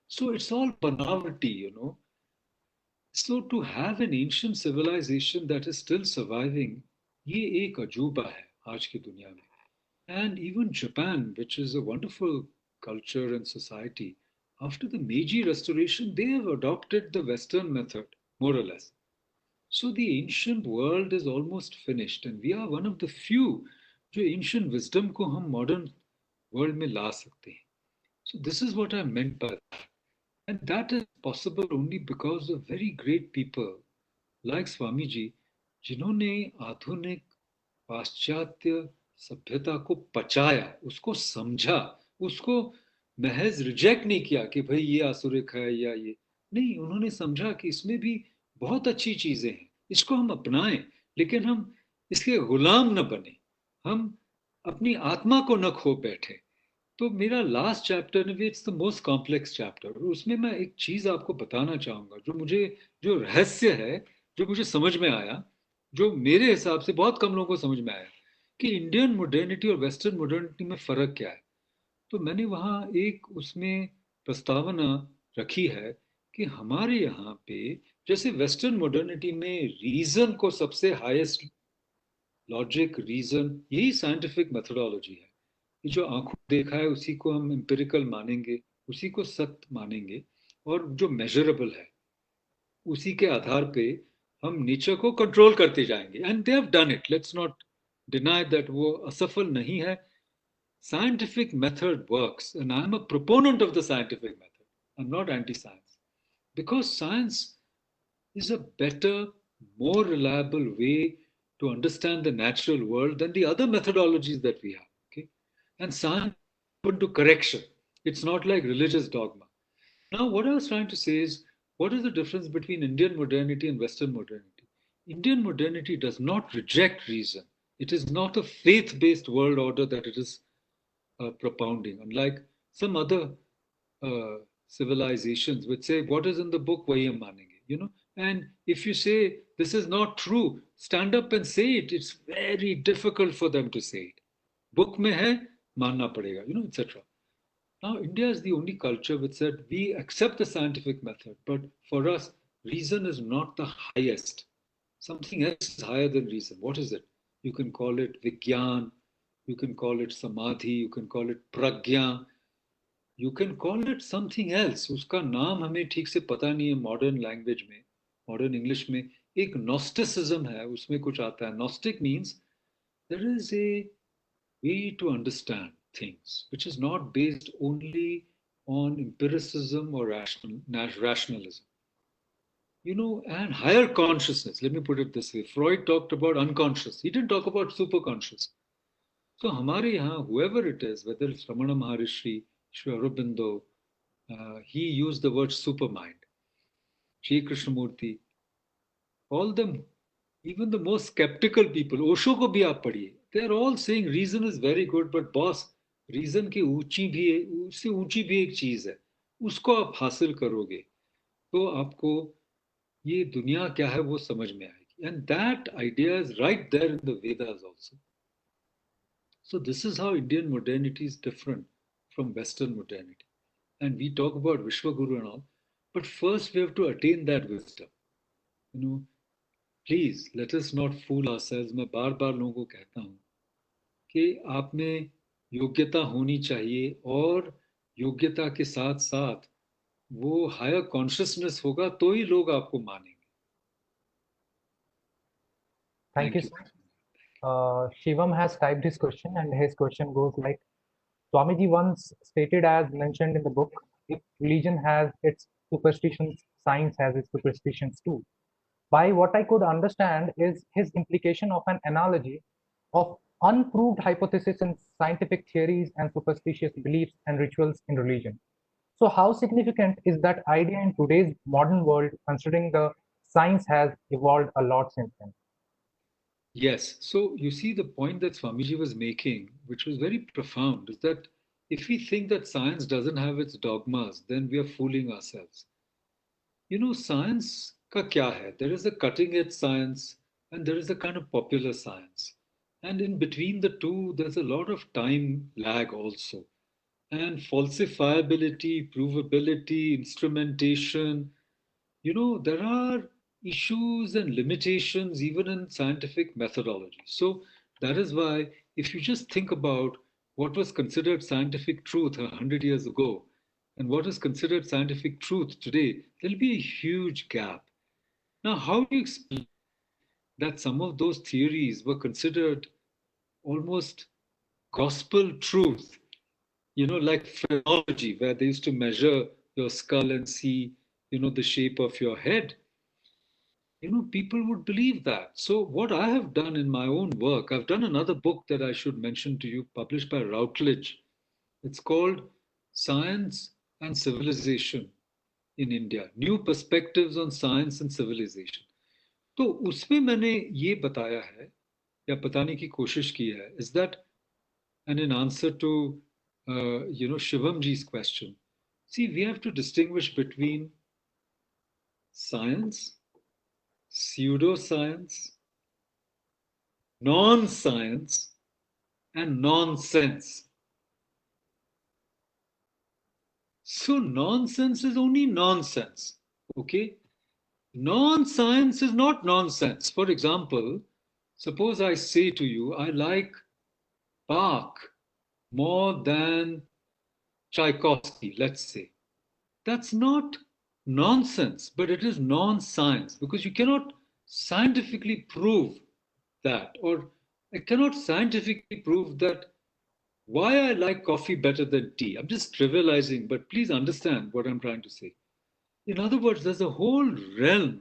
So it's all banality, So to have an ancient civilization that is still surviving, ye ek ajuba hai aaj ki duniya mein. And even Japan, which is a wonderful culture and society, after the Meiji Restoration, they have adopted the Western method, more or less. So the ancient world is almost finished, and we are one of the few जो ancient wisdom को हम modern world में ला सकते हैं. So this is what I meant by that. And that is possible only because of very great people like Swamiji, जिन्होंने आधुनिक पाश्चात्य सभ्यता को पचाया, उसको समझा, उसको महज रिजेक्ट नहीं किया कि भाई ये आसुरिक है या ये नहीं, उन्होंने समझा कि इसमें भी बहुत अच्छी चीजें हैं, इसको हम अपनाएं, लेकिन हम इसके गुलाम न बने, हम अपनी आत्मा को न खो बैठे. तो मेरा लास्ट चैप्टर में it's the most complex chapter, उसमें मैं एक चीज आपको बताना चाहूंगा जो रहस्य है, जो मुझे समझ में आया, जो मेरे हिसाब से बहुत कम लोगों को समझ में आया, कि इंडियन मॉडर्निटी और वेस्टर्न मॉडर्निटी में फर्क क्या है। तो मैंने वहाँ एक उसमें प्रस्तावना रखी है कि हमारे यहाँ पे जैसे वेस्टर्न मॉडर्निटी में रीजन को सबसे हाईएस्ट, लॉजिक, रीजन, यही साइंटिफिक मेथोडोलॉजी है कि जो आंखों देखा है उसी को हम एम्पिरिकल मानेंगे, उसी को सत्य मानेंगे, और जो मेजरेबल है उसी के आधार पे हम नेचर को कंट्रोल करते जाएंगे। And they have done it, let's not deny that वो असफल नहीं है। Scientific method works, and I'm a proponent of the scientific method. I'm not anti science because science is a better, more reliable way to understand the natural world than the other methodologies that we have. Okay? And science is open to correction. It's not like religious dogma. Now, what I was trying to say is what is the difference between Indian modernity and Western modernity? Indian modernity does not reject reason. It is not a faith based world order that it is propounding, unlike some other uh, civilizations which say what is in the book wahi hum manenge, you know. And if you say this is not true, stand up and say it. It's very difficult for them to say it. Book mein hai, manna padega, you know, etc. Now India is the only culture which said we accept the scientific method, but for us reason is not the highest. Something else is higher than reason. What is it? You can call it Vigyan, you can call it Samadhi, you can call it Pragya, you can call it something else. उसका नाम हमें ठीक से पता नहीं है modern language में, modern English में। एक नॉस्टिसिज्म है, उसमें कुछ आता है। Gnostic means there is a way to understand things which is not based only on empiricism or rationalism, you know, and higher consciousness. Let me put it this way: Freud talked about unconscious, he didn't talk about superconscious. So hamare yahan, whoever it is, whether it's Ramana Maharishi, Shri Aurobindo, he used the word supermind, Sri Krishnamurti, all them, even the most skeptical people, Osho ko bhi aap padhiye, they are all saying reason is very good, but boss, reason की ऊंची भी, उससे ऊंची भी एक चीज है, उसको आप हासिल करोगे तो आपको ये दुनिया क्या है वो समझ में आएगी. And that idea is right there in the Vedas also. So this is how Indian modernity is different from Western modernity. And we talk about Vishwaguru and all, but first we have to attain that wisdom. You know, please let us not fool ourselves. मैं बार बार लोगों को कहता हूँ कि आप में योग्यता होनी चाहिए और योग्यता के साथ साथ वो हायर कॉन्शियसनेस होगा तो ही लोग आपको मानेंगे. Thank you, sir. Shivam has typed his question, and his question goes like, Swamiji once stated, as mentioned in the book, if religion has its superstitions, science has its superstitions too. By what I could understand is his implication of an analogy of unproved hypotheses in scientific theories and superstitious beliefs and rituals in religion. So how significant is that idea in today's modern world, considering the science has evolved a lot since then? Yes. So you see, the point that Swamiji was making, which was very profound, is that if we think that science doesn't have its dogmas, then we are fooling ourselves. You know, science ka kya hai? There is a cutting edge science and there is a kind of popular science. And in between the two, there's a lot of time lag also. And falsifiability, provability, instrumentation, you know, there are issues and limitations even in scientific methodology. So that is why, if you just think about what was considered scientific truth 100 years ago and what is considered scientific truth today, there'll be a huge gap. Now, how do you explain that some of those theories were considered almost gospel truth? You know, like phrenology, where they used to measure your skull and see, you know, the shape of your head. You know, people would believe that. So what I have done in my own work, I've done another book that I should mention to you, published by Routledge. It's called Science and Civilization in India, New Perspectives on Science and Civilization. तो उसमें मैंने ये बताया है या बताने की कोशिश की है, is that, and in answer to you know, Shivam ji's question, see, we have to distinguish between science, pseudoscience, non-science, and nonsense. So nonsense is only nonsense, okay? Non-science is not nonsense. For example, suppose I say to you, I like Bach more than Tchaikovsky, let's say. That's not nonsense, but it is non-science because you cannot scientifically prove that, or I cannot scientifically prove that why I like coffee better than tea. I'm just trivializing, but please understand what I'm trying to say. In other words, there's a whole realm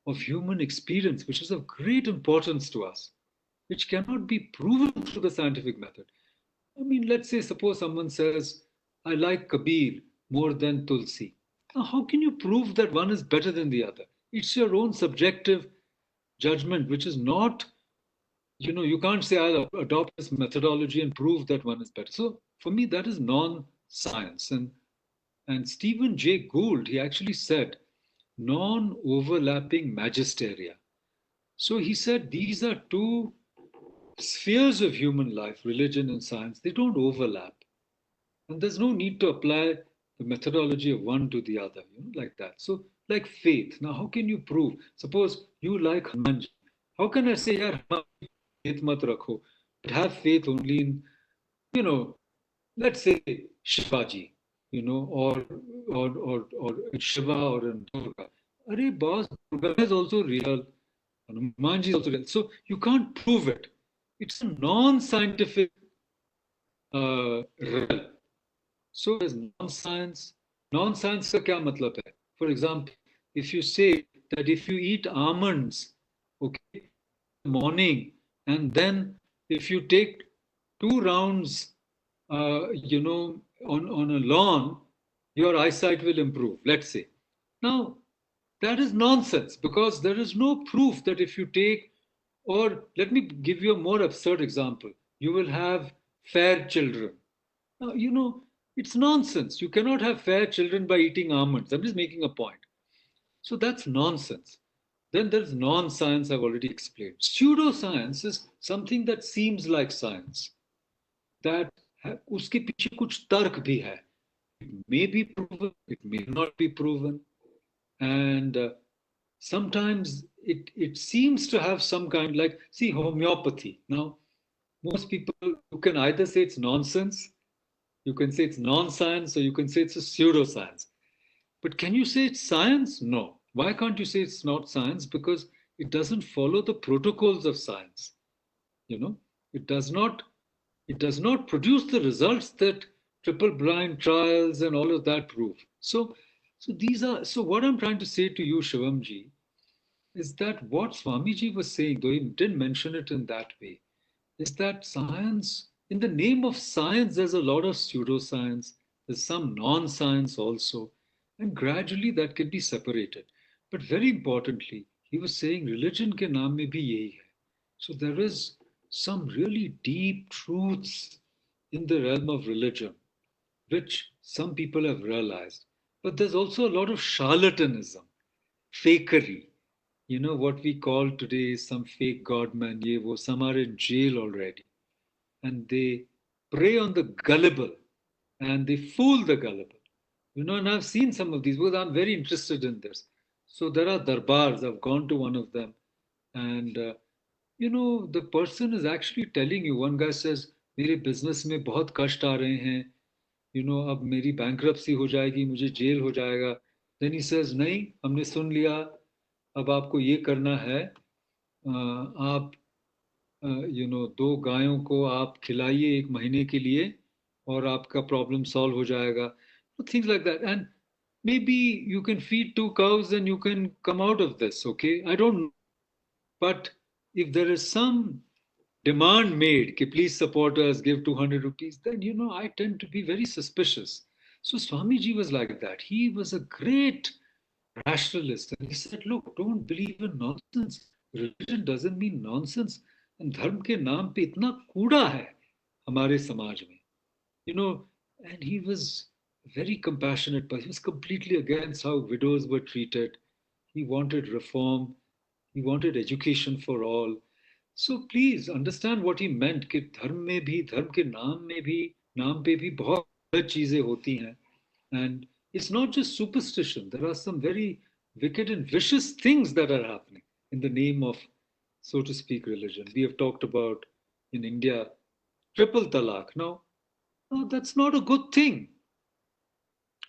of human experience which is of great importance to us, which cannot be proven through the scientific method. I mean, let's say, suppose someone says, I like Kabir more than Tulsi. Now, how can you prove that one is better than the other? It's your own subjective judgment, which is not, you can't say I'll adopt this methodology and prove that one is better. So for me, that is non-science. And Stephen Jay Gould, he actually said, non-overlapping magisteria. So he said these are two spheres of human life, religion and science. They don't overlap. And there's no need to apply the methodology of one to the other, like that. So, like faith. Now, how can you prove? Suppose you like Hanumanji. How can I say, yaar, faith mat rakho, but have faith only in, let's say Shivaji, or Shiva or in Durga. Arey boss, Durga is also real. Hanumanji is also real. So you can't prove it. It's a non-scientific realm. So there's non-science. Non-science का क्या मतलब है? For example, if you say that if you eat almonds, okay, in the morning, and then if you take 2 rounds, on a lawn, your eyesight will improve, let's say. Now, that is nonsense because there is no proof that if you take, or let me give you a more absurd example, you will have fair children. Now, it's nonsense. You cannot have fair children by eating almonds. I'm just making a point. So that's nonsense. Then there's non-science, I've already explained. Pseudoscience is something that seems like science. That उसके पीछे कुछ तर्क भी है. It may be proven, it may not be proven. And sometimes it seems to have some kind, like, see, homeopathy. Now, most people, you can either say it's nonsense, you can say it's non-science, or you can say it's a pseudoscience. But can you say it's science? No. Why can't you say it's not science? Because it doesn't follow the protocols of science. It does not produce the results that triple-blind trials and all of that prove. So what I'm trying to say to you, Shivamji, is that what Swamiji was saying, though he didn't mention it in that way, is that science, in the name of science, there's a lot of pseudoscience, there's some non-science also, and gradually that can be separated. But very importantly, he was saying religion ke naam mein bhi yahi hai. So there is some really deep truths in the realm of religion, which some people have realized. But there's also a lot of charlatanism, fakery. What we call today some fake godman, some are in jail already. And they prey on the gullible and they fool the gullible. And I've seen some of these because I'm very interested in this. So there are darbars, I've gone to one of them. And, the person is actually telling you, one guy says, मेरे business में बहुत कष्ट आ रहे हैं, अब मेरी bankruptcy हो जाएगी, मुझे jail हो जाएगा. Then he says, नहीं, हमने सुन लिया, अब आपको ये करना है, आप 2 गायों को आप खिलाइए 1 महीने के लिए और आपका प्रॉब्लम सॉल्व हो जाएगा. Things like that. And maybe you can feed 2 cows and you can come out of this, okay? I don't know. But if there is some demand made, okay, please support us, give 200 rupees, then, I tend to be very suspicious. So Swamiji was like that. He was a great rationalist. And he said, look, don't believe in nonsense. Religion doesn't mean nonsense. And धर्म के नाम पे इतना कूड़ा है हमारे समाज में. And he was very compassionate, but he was completely against how widows were treated. He wanted reform. He wanted education for all. So please understand what he meant कि धर्म में भी, धर्म के नाम पे भी बहुत गलत चीजें होती हैं. And it's not just superstition. There are some very wicked and vicious things that are happening in the name of, so to speak, religion. We have talked about in India triple talaq. Now, no, that's not a good thing.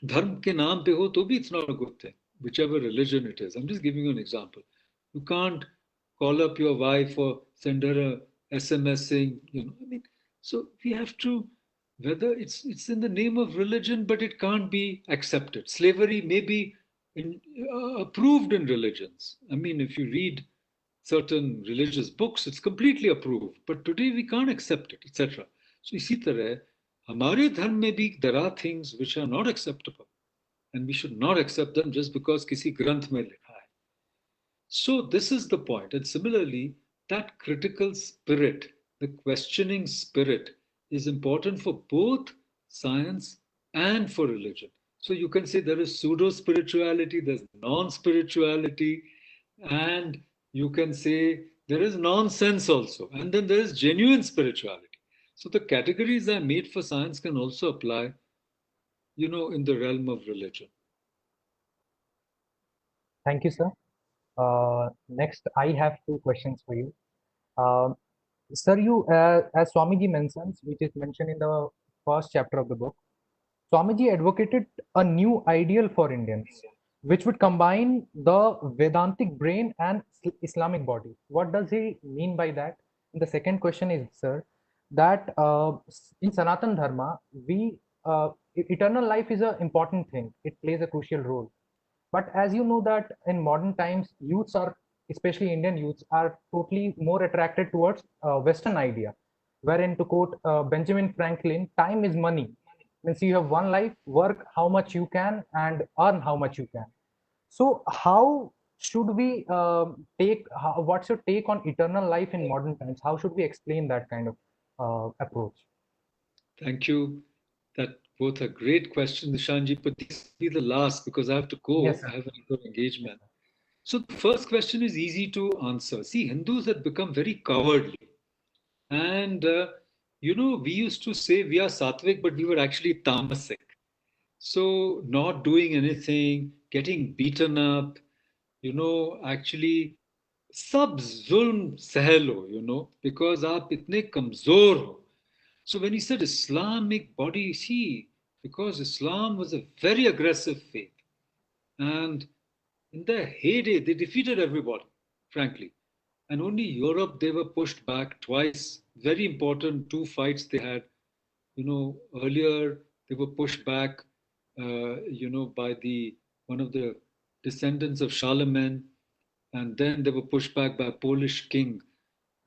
धर्म के नाम पे हो तो भी it's not a good thing, whichever religion it is. I'm just giving you an example. You can't call up your wife or send her a SMS saying, I mean, so we have to, whether it's in the name of religion, but it can't be accepted. Slavery may be approved in religions. I mean, if you read certain religious books, it's completely approved. But today we can't accept it, etc. So इसी तरह हमारे धर्म में भी there are things which are not acceptable, and we should not accept them just because किसी ग्रंथ में लिखा है. So this is the point. And similarly, that critical spirit, the questioning spirit, is important for both science and for religion. So you can say there is pseudo spirituality, there's non spirituality, and you can say there is nonsense also, and then there is genuine spirituality. So the categories I made for science can also apply, in the realm of religion. Thank you, sir. Next, I have two questions for you. Sir, as Swamiji mentions, which is mentioned in the first chapter of the book, Swamiji advocated a new ideal for Indians, which would combine the Vedantic brain and Islamic body. What does he mean by that? And the second question is, sir, that in Sanatan Dharma, eternal life is an important thing. It plays a crucial role. But as you know that in modern times, youths are, especially Indian youths, are totally more attracted towards Western idea, wherein to quote Benjamin Franklin, time is money. Means you have one life, work how much you can and earn how much you can. So how should we what's your take on eternal life in modern times? How should we explain that kind of approach? Thank you. That both are great questions, Nishanji, but these will be the last because I have to go. Yes, sir. I have another engagement. So the first question is easy to answer. See, Hindus had become very cowardly. And, we used to say we are sattvic, but we were actually tamasic. So not doing anything, getting beaten up, actually sab zulm sehlo, because aap itne kamzor ho. So when he said Islamic body, see, because Islam was a very aggressive faith. And in their heyday, they defeated everybody, frankly. And only Europe, they were pushed back twice. Very important, two fights they had. Earlier they were pushed back, by one of the descendants of Charlemagne. And then they were pushed back by a Polish king.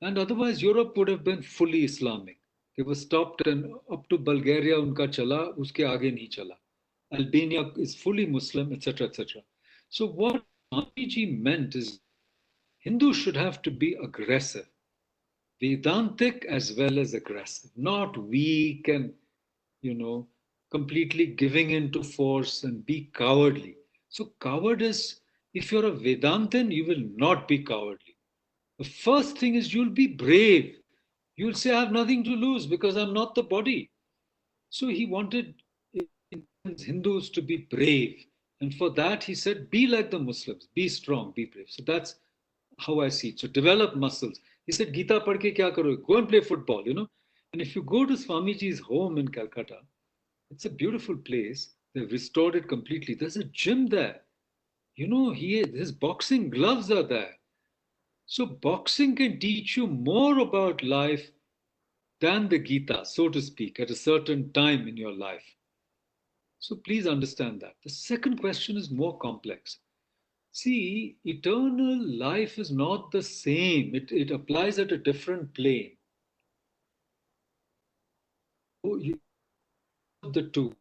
And otherwise, Europe would have been fully Islamic. They were stopped and up to Bulgaria unka chala, uske aage nahi chala. Albania is fully Muslim, etc., etc. So what Swamiji meant is Hindus should have to be aggressive, Vedantic as well as aggressive, not weak and, completely giving in to force and be cowardly. So cowardice, if you're a Vedantin, you will not be cowardly. The first thing is you'll be brave. You'll say, I have nothing to lose because I'm not the body. So he wanted Hindus to be brave. And for that, he said, be like the Muslims, be strong, be brave. So that's how I see it. So develop muscles. He said, Gita padh ke kya karo? Go and play football, And if you go to Swamiji's home in Calcutta, it's a beautiful place. They've restored it completely. There's a gym there. His boxing gloves are there. So boxing can teach you more about life than the Gita, so to speak, at a certain time in your life. So please understand that. The second question is more complex. See, eternal life is not the same. It applies at a different plane. Oh, the two.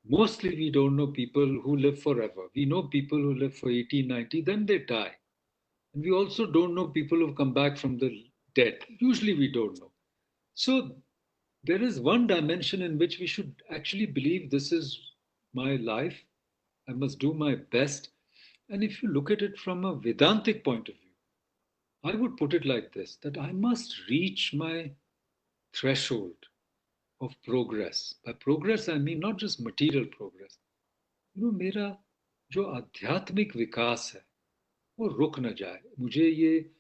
Mostly we don't know people who live forever. We know people who live for 80, 90, then they die. And we also don't know people who've come back from the dead. Usually we don't know. So there is one dimension in which we should actually believe this is my life I must do my best. And if you look at it from a Vedantic point of view, I would put it like this, that I must reach my threshold of progress. By progress, I mean not just material progress. मेरा जो आध्यात्मिक विकास है वो रुक न जाए. मुझे ये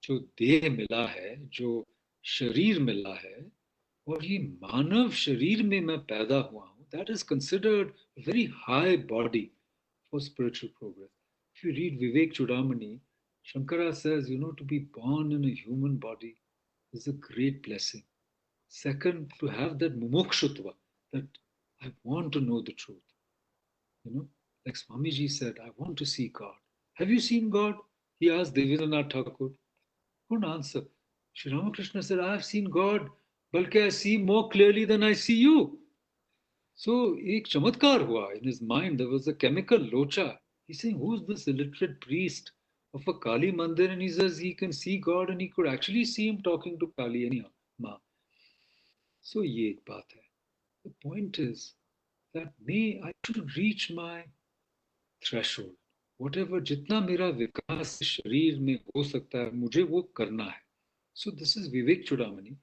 जो देह मिला है, जो शरीर मिला है, और ये मानव शरीर में मैं पैदा हुआ हूँ, that is considered a very high body for spiritual progress. If you read Vivek Chudamani, Shankara says, to be born in a human body is a great blessing. Second, to have that mumukshutva, that I want to know the truth. Like Swamiji said, I want to see God. Have you seen God? He asked Devendranath Thakur. Couldn't answer. Sri Ramakrishna said, I have seen God, balki I see more clearly than I see you. So, ek chamatkar hua. In his mind, there was a chemical locha. He's saying, who's this illiterate priest of a Kali Mandir? And he says he can see God and he could actually see him talking to Kali anyhow. Ma. So, ye ek baat hai. The point is that I should reach my threshold. Whatever, jitna mera vikas sharir mein ho sakta hai, mujhe wo karna hai. So this is Vivek Chudamani,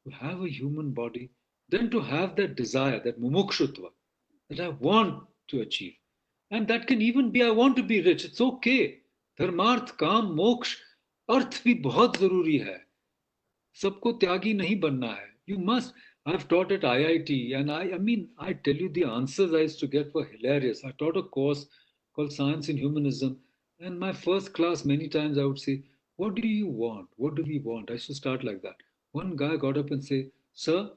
to have a human body, then to have that desire, that mumukshutva, that I want to achieve. And that can even be, I want to be rich. It's okay. Dharmarth, काम, मोक्ष, अर्थ भी बहुत जरूरी है. सबको त्यागी नहीं बनना है. You must. I've taught at IIT, and I tell you, the answers I used to get were hilarious. I taught a course called Science in Humanism, and my first class, many times I would say, what do you want? What do we want? I used to start like that. One guy got up and said, sir,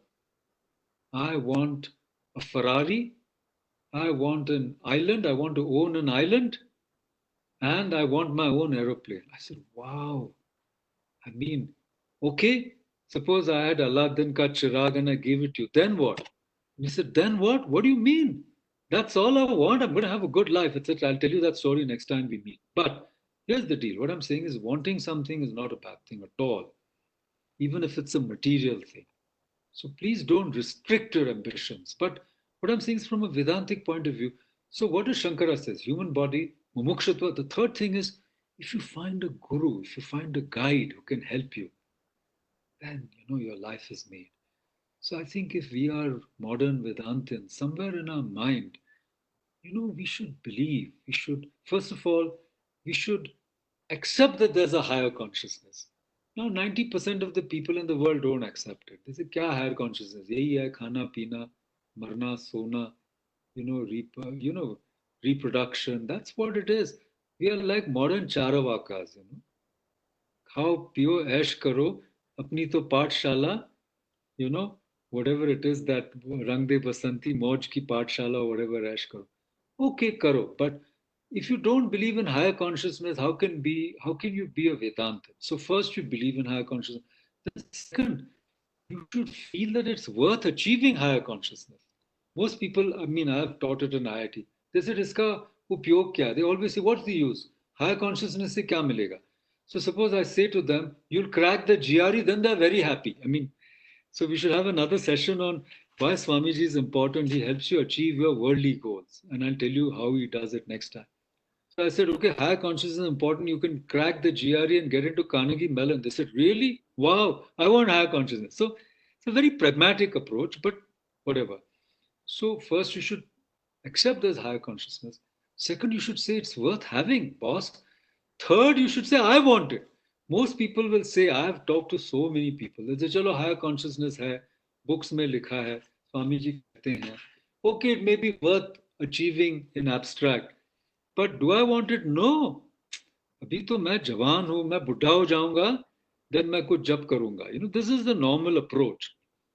I want a Ferrari, I want an island, I want to own an island, and I want my own aeroplane. I said, wow. Okay, suppose I had Aladdin ka chirag and I gave it to you, then what? And he said, then what? What do you mean? That's all I want. I'm going to have a good life, etc. I'll tell you that story next time we meet. But here's the deal. What I'm saying is wanting something is not a bad thing at all, even if it's a material thing. So please don't restrict your ambitions. But what I'm saying is from a Vedantic point of view. So what does Shankara says? Human body, mumukshutva. The third thing is, if you find a guru, if you find a guide who can help you, then your life is made. So I think if we are modern Vedantins, somewhere in our mind, we should believe, first of all, we should accept that there's a higher consciousness. Now, 90% of the people in the world don't accept it. They say, kya higher consciousness? Yahi hai, khana, pina, marna, sona, reproduction. That's what it is. We are like modern charavakas, Khao, piyo, aish karo, apni to pathshala, whatever it is that Rang De Basanti, Mauj ki pathshala, whatever aish karo. Okay, karo. But if you don't believe in higher consciousness, how can you be a Vedantin? So first you believe in higher consciousness. Then second, you should feel that it's worth achieving higher consciousness. Most people, I have taught it in IIT. They said, iska upyog kya? They always say, what's the use? Higher consciousness se kya milega? So suppose I say to them, you'll crack the GRE, then they're very happy. So we should have another session on why Swamiji is important. He helps you achieve your worldly goals. And I'll tell you how he does it next time. So I said, okay, higher consciousness is important. You can crack the GRE and get into Carnegie Mellon. They said, really? Wow, I want higher consciousness. So it's a very pragmatic approach, but whatever. So first you should accept there's higher consciousness. Second, you should say it's worth having, boss. Third, you should say, I want it. Most people will say, I have talked to so many people. They say, chalo, higher consciousness hai, books mein likha hai, Swamiji kehte hain. Okay, it may be worth achieving in abstract. But do I want it? No. Abhi to main jawan hu, main buddha ho jaunga, then main kuch jab karunga. This is the normal approach.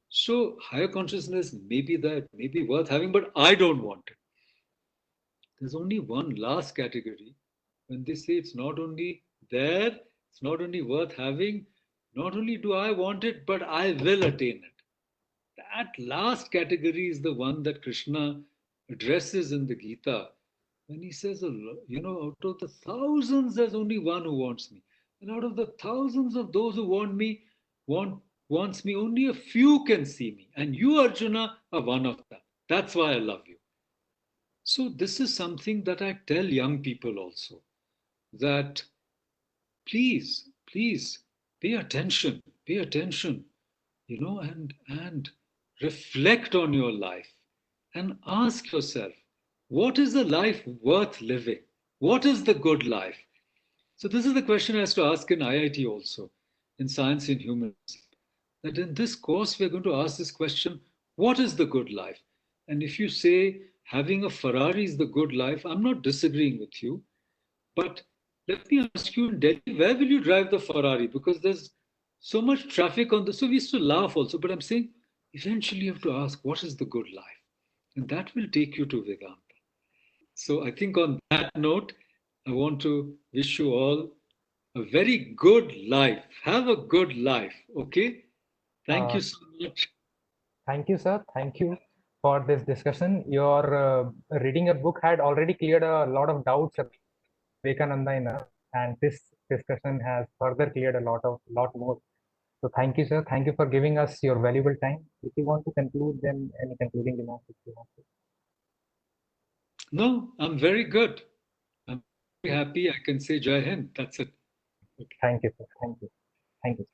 So higher consciousness may be there, may be worth having, but I don't want it. There's only one last category. When they say it's not only there, it's not only worth having, not only do I want it, but I will attain it. That last category is the one that Krishna addresses in the Gita. When he says, out of the thousands, there's only one who wants me. And out of the thousands of those who wants me, only a few can see me. And you, Arjuna, are one of them. That's why I love you. So this is something that I tell young people also, that please, please pay attention, and reflect on your life and ask yourself, what is the life worth living? What is the good life? So this is the question I have to ask in IIT also, in Science and Humanism. That in this course, we're going to ask this question, what is the good life? And if you say having a Ferrari is the good life, I'm not disagreeing with you. But let me ask you in Delhi, where will you drive the Ferrari? Because there's so much traffic on the. So we used to laugh also, but I'm saying eventually you have to ask, what is the good life? And that will take you to Vedanta. So I think on that note, I want to wish you all a very good life. Have a good life. Okay. Thank you so much. Thank you, sir. Thank you for this discussion. Your reading a book had already cleared a lot of doubts about Vivekananda in us, and this discussion has further cleared a lot more. So thank you, sir. Thank you for giving us your valuable time. If you want to conclude, then any concluding remarks if you want to. No, I'm very good. I'm very happy. I can say Jai Hind. That's it. Thank you, sir. Thank you. Thank you.